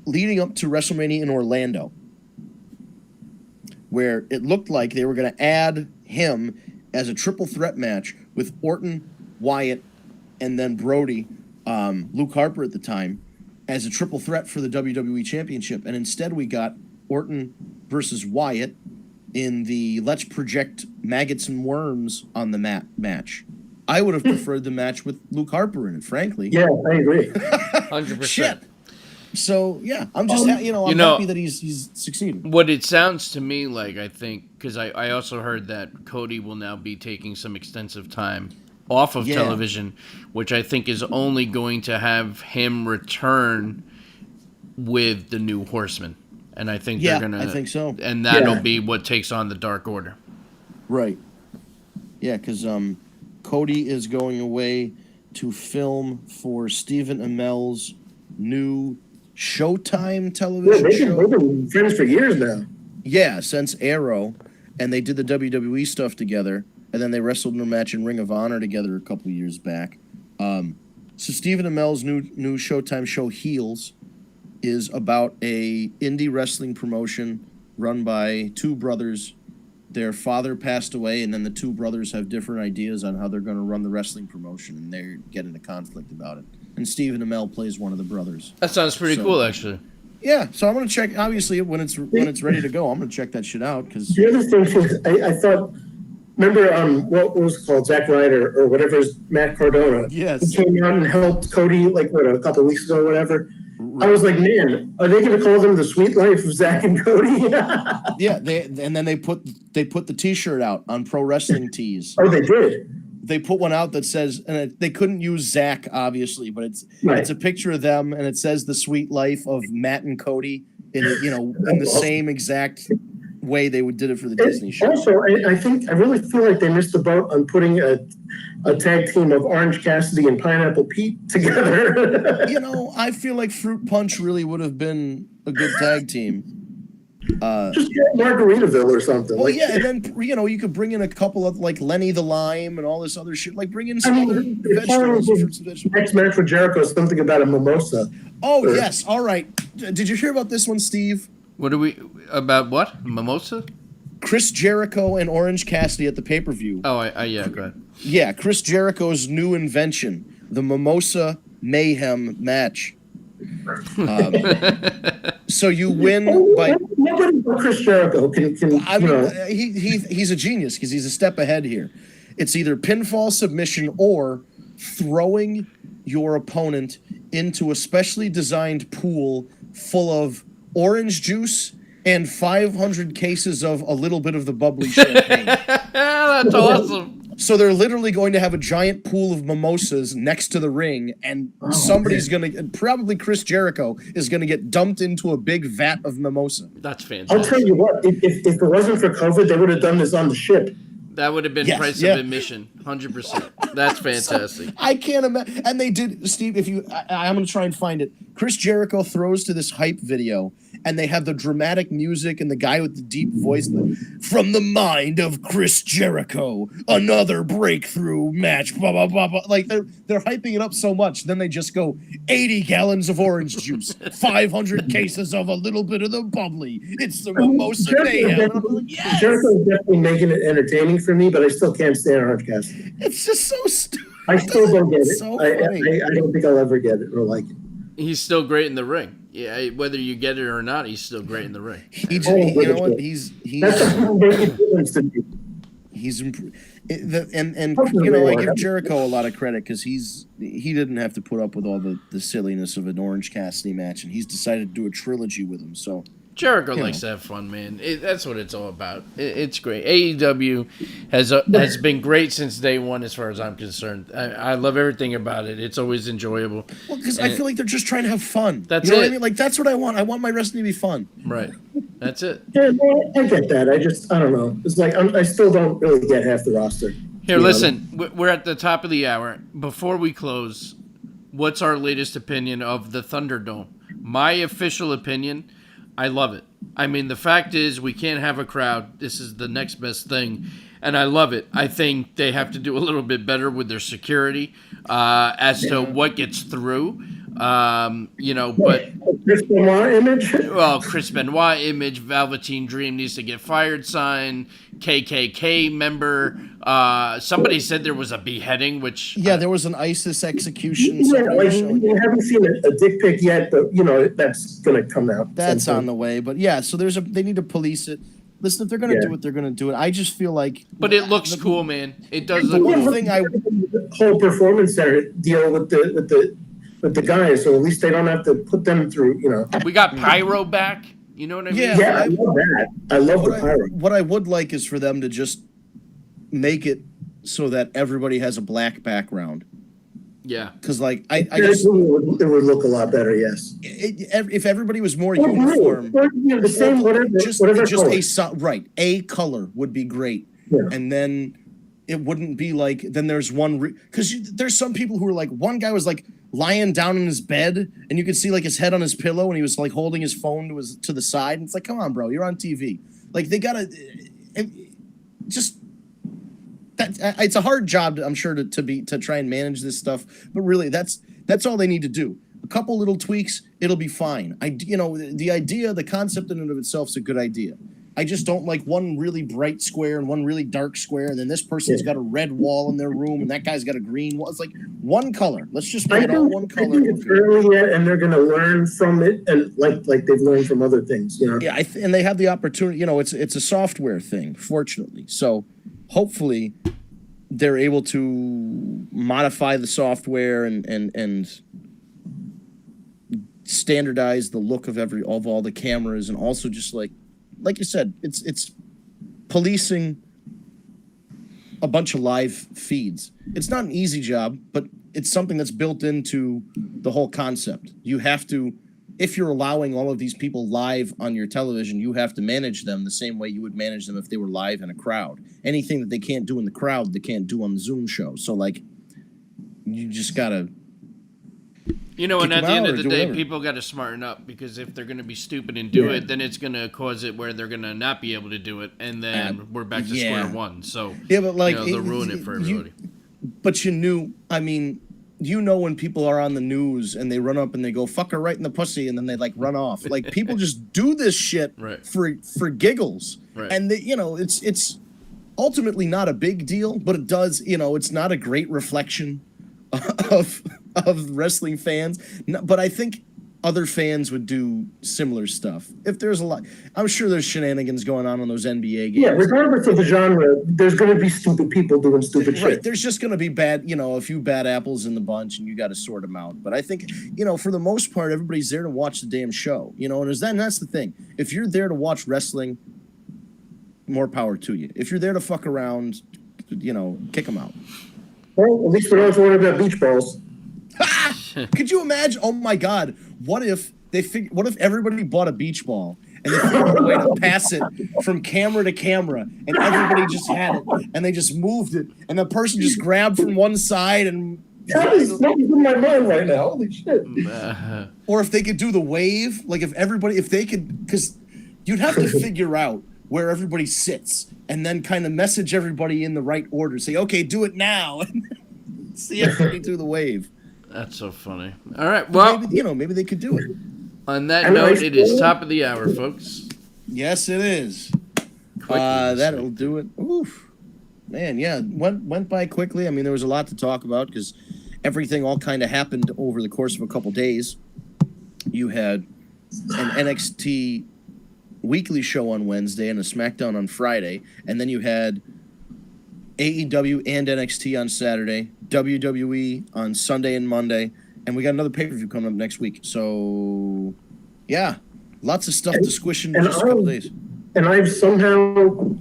leading up to WrestleMania in Orlando, where it looked like they were going to add him as a triple threat match with Orton, Wyatt, and then Brody, Luke Harper at the time, as a triple threat for the WWE Championship. And instead we got Orton versus Wyatt in the Let's Project Maggots and Worms on the match. I would have preferred the match with Luke Harper in it, frankly. Yeah, I agree. 100%. Shit. So, yeah, I'm just, I'm happy that he's succeeding. What it sounds to me like, I think, because I also heard that Cody will now be taking some extensive time off of television, which I think is only going to have him return with the New Horsemen. And I think they're going to... I think so. And that'll be what takes on the Dark Order. Right. Yeah, because Cody is going away to film for Stephen Amell's new Showtime television show. They've been friends for years now. Yeah, since Arrow, and they did the WWE stuff together, and then they wrestled in a match in Ring of Honor together a couple years back. So Stephen Amell's new Showtime show, Heels, is about a indie wrestling promotion run by two brothers. Their father passed away, and then the two brothers have different ideas on how they're going to run the wrestling promotion, and they get into conflict about it. And Stephen Amell plays one of the brothers. That sounds pretty cool, actually. Yeah, so I'm going to check. Obviously, when it's ready to go, I'm going to check that shit out. Cause The other thing was, I thought remember what was it called, Zack Ryder or whatever, is Matt Cardona. Yes. He came out and helped Cody like a couple of weeks ago or whatever. I was like, man, are they going to call them the Sweet Life of Zack and Cody? Yeah, they put the T-shirt out on Pro Wrestling Tees. Oh, they did. They put one out that says, and they couldn't use Zach obviously, but it's Right. a picture of them, and it says the Sweet Life of Matt and Cody in the same exact way they did it for the Disney show. Also, I really feel like they missed the boat on putting a tag team of Orange Cassidy and Pineapple Pete together. I feel like Fruit Punch really would have been a good tag team. Just get Margaritaville or something. Well, yeah, and then you could bring in a couple of like Lenny the Lime and all this other shit. Like bring in I some other mean, vegetables. Fruits and vegetables. next match with Jericho is something about a mimosa. Oh yes, all right. Did you hear about this one, Steve? What do we about? What mimosa? Chris Jericho and Orange Cassidy at the pay-per-view. Oh, yeah. Go ahead. Yeah, Chris Jericho's new invention, the Mimosa Mayhem match. So you win by. Nobody but Chris Jericho can I mean, he's a genius because he's a step ahead here. It's either pinfall submission or throwing your opponent into a specially designed pool full of orange juice and 500 cases of a little bit of the bubbly champagne. That's awesome. So they're literally going to have a giant pool of mimosas next to the ring, and somebody's going to, probably Chris Jericho, is going to get dumped into a big vat of mimosa. That's fantastic. I'll tell you what, if it wasn't for COVID, they would have done this on the ship. That would have been Yes, price yeah. of admission, 100%. That's fantastic. I can't imagine. And they did, Steve, I'm going to try and find it. Chris Jericho throws to this hype video, and they have the dramatic music and the guy with the deep voice. From the mind of Chris Jericho, another breakthrough match, blah, blah, blah, blah. Like, they're hyping it up so much. Then they just go 80 gallons of orange juice, 500 cases of a little bit of the bubbly. It's the mimosa mayhem. I'm like, yes! Jericho's definitely making it entertaining for me, but I still can't stand Orange Cassidy. It's just so stupid. I still don't get it. So funny. I don't think I'll ever get it or like it. He's still great in the ring. Yeah, whether you get it or not, he's still great in the ring. You know what? He's That's a big difference to me. he's I give Jericho a lot of credit because he didn't have to put up with all the silliness of an Orange Cassidy match, and he's decided to do a trilogy with him. So Jericho likes to have fun, man. That's what it's all about. It's great. AEW has been great since day one, as far as I'm concerned. I love everything about it. It's always enjoyable. well, because I feel like they're just trying to have fun. That's you know what I it. mean? Like that's what I want. I want my wrestling to be fun. Right. That's it. Yeah, no, I get that. I don't know. It's like I still don't really get half the roster. Here, listen. We're at the top of the hour. Before we close, what's our latest opinion of the Thunderdome? My official opinion, I love it. I mean, the fact is we can't have a crowd. This is the next best thing, and I love it. I think they have to do a little bit better with their security as to what gets through. But Chris Benoit image. well, Chris Benoit image, Velveteen Dream needs to get fired sign, KKK member. Somebody said there was a beheading, which Yeah, there was an ISIS execution. Yeah, somebody like, showed- we haven't seen a dick pic yet, but that's gonna come out. That's sometime. on the way, but yeah. So they need to police it. Listen, if they're gonna do it, they're gonna do it. I just feel like, but it looks cool, man. It does The look one cool. thing The whole performance center deal with the guys, so at least they don't have to put them through. We got Pyro back. You know what I mean? Yeah. Yeah, I love that. I love the pyro. what I would like is for them to just make it so that everybody has a black background. Yeah. Because like I It just would look a lot better. Yes. if everybody was more uniform, Or, the same whatever. just whatever just color. a color would be great, Yeah. and then it wouldn't be like then there's one because there's some people who are like one guy was like lying down in his bed and you could see like his head on his pillow and he was like holding his phone to the side and it's like come on bro, you're on TV. Like they gotta just that it's a hard job I'm sure to try and manage this stuff, but really that's all they need to do. A couple little tweaks, it'll be fine. The idea, the concept in and of itself is a good idea. I just don't like one really bright square and one really dark square, and then this person's got a red wall in their room, and that guy's got a green wall. It's like one color. Let's just make it all one I color. think it's early yet, and they're going to learn from it, and like they've learned from other things. Yeah, and they have the opportunity. It's a software thing, fortunately. So, hopefully they're able to modify the software and standardize the look of all the cameras, and also just like you said, it's policing a bunch of live feeds. It's not an easy job, but it's something that's built into the whole concept. You have to, if you're allowing all of these people live on your television, you have to manage them the same way you would manage them if they were live in a crowd. Anything that they can't do in the crowd, they can't do on the Zoom show. So, like, you just gotta... You know, and kick at the them end out of or the do day, whatever. people got to smarten up, because if they're going to be stupid and do Yeah. it, then it's going to cause it where they're going to not be able to do it, and then we're back to yeah. square one. So, Yeah, but, like, they'll ruin it for everybody. But you knew, I mean, you know when people are on the news and they run up and they go, fuck her right in the pussy, and then they, like, run off. Like, people just do this shit Right. for giggles. Right. And, they, you know, it's ultimately not a big deal, but it does, you know, it's not a great reflection of wrestling fans. No, but I think other fans would do similar stuff. If there's a lot, I'm sure there's shenanigans going on those NBA games. Yeah, regardless of the genre, there's going to be stupid people doing stupid Right, shit. there's just going to be bad, you know, a few bad apples in the bunch, and you got to sort them out. But I think, you know, for the most part, everybody's there to watch the damn show, you know, and that's the thing. If you're there to watch wrestling, more power to you. If you're there to fuck around, you know, kick them out. Well, at least we don't have to worry about beach balls. Could you imagine? Oh my God! What if what if everybody bought a beach ball and they figured out a way to pass it from camera to camera, and everybody just had it, and they just moved it, and the person just grabbed from one side and. That is in my mind right now. Holy shit. Or if they could do the wave, like if they could, because you'd have to figure out where everybody sits and then kind of message everybody in the right order. Say, okay, do it now. See everybody do the wave. That's so funny. All right, well, Maybe they could do it. on that note, it is top of the hour, folks. Yes, it is. Quickly this That'll week. do it. Oof. Man, yeah, went by quickly. I mean, there was a lot to talk about because everything all kind of happened over the course of a couple days. You had an NXT weekly show on Wednesday and a SmackDown on Friday, and then you had AEW and NXT on Saturday, WWE on Sunday and Monday, and we got another pay-per-view coming up next week. So, yeah, lots of stuff to squish in just a couple days. And I've somehow,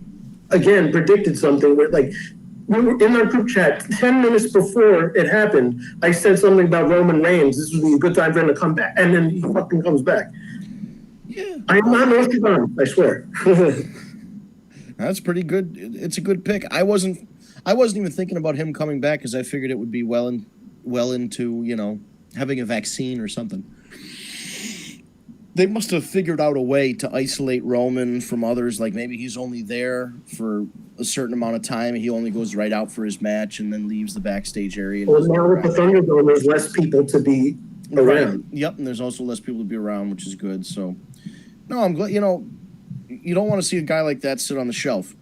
again, predicted something where, like, we were in our group chat 10 minutes before it happened. I said something about Roman Reigns. This would be a good time for him to come back. And then he fucking comes back. Yeah. I am not Nostradamus, I swear. That's pretty good. It's a good pick. I wasn't even thinking about him coming back because I figured it would be well into, you know, having a vaccine or something. They must have figured out a way to isolate Roman from others. Like maybe he's only there for a certain amount of time. He only goes right out for his match and then leaves the backstage area. And Well, goes now with the around. Thunderdome, there's less people to be around. Right. Yep, and there's also less people to be around, which is good. So, no, I'm glad. You know, you don't want to see a guy like that sit on the shelf.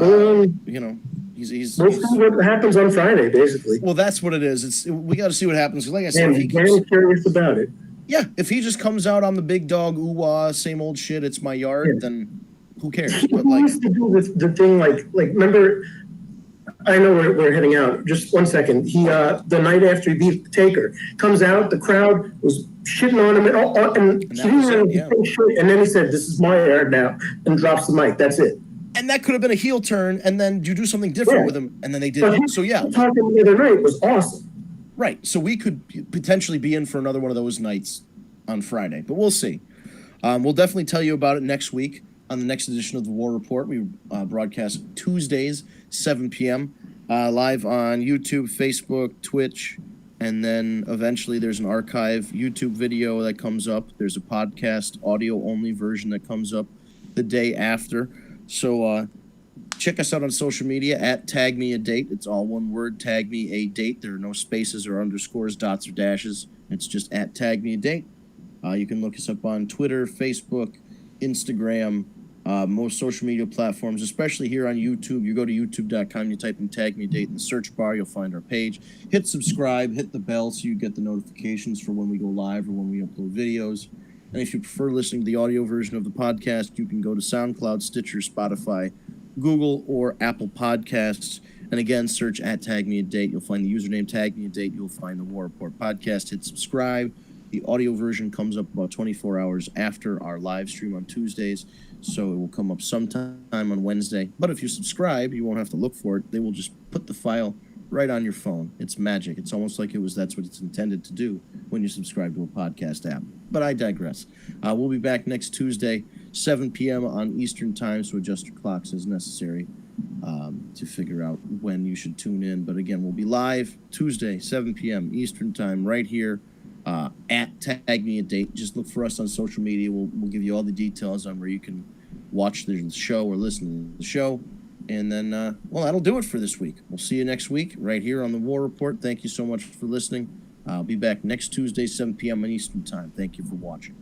You know, he's We'll see what happens on Friday, basically. well, that's what it is. We got to see what happens. Like I said, I'm if he very keeps, curious about it. yeah, if he just comes out on the big dog, ooh-wah, same old shit, it's my yard, Yeah. then who cares? He But like, used to do the thing like remember. I know we're heading out. Just 1 second. He the night after he beat Taker comes out. The crowd was shitting on him, and he that didn't was it, even yeah. say shit. And then he said, "This is my yard now," and drops the mic. That's it. and that could have been a heel turn, and then you do something different Yeah. with him, and then they But did. his So yeah, talking the other night was awesome. right. So we could potentially be in for another one of those nights on Friday, but we'll see. We'll definitely tell you about it next week on the next edition of the War Report. We broadcast Tuesdays, 7 p.m. Live on YouTube, Facebook, Twitch, and then eventually there's an archive YouTube video that comes up. There's a podcast audio-only version that comes up the day after. So check us out on social media at Tag Me a Date. It's all one word, Tag Me a Date. There are no spaces or underscores, dots or dashes. It's just at Tag Me a Date. You can look us up on Twitter, Facebook, Instagram, most social media platforms, especially here on YouTube. You go to youtube.com, you type in Tag Me a Date in the search bar, you'll find our page. Hit subscribe, hit the bell so you get the notifications for when we go live or when we upload videos. And if you prefer listening to the audio version of the podcast, you can go to SoundCloud, Stitcher, Spotify, Google or Apple Podcasts. And again, search at Tag Me a Date. You'll find the username Tag Me a Date. You'll find the War Report podcast. Hit subscribe. The audio version comes up about 24 hours after our live stream on Tuesdays, so it will come up sometime on Wednesday. But if you subscribe, you won't have to look for it. They will just put the file right on your phone. It's magic. It's almost like that's what it's intended to do when you subscribe to a podcast app. But I digress. We'll be back next Tuesday, 7 p.m. on Eastern Time, so adjust your clocks as necessary to figure out when you should tune in. But again, we'll be live Tuesday, 7 p.m. Eastern Time, right here at Tag Me a Date. Just look for us on social media. We'll give you all the details on where you can watch the show or listen to the show. And then, that'll do it for this week. We'll see you next week right here on the War Report. Thank you so much for listening. I'll be back next Tuesday, 7 p.m. on Eastern Time. Thank you for watching.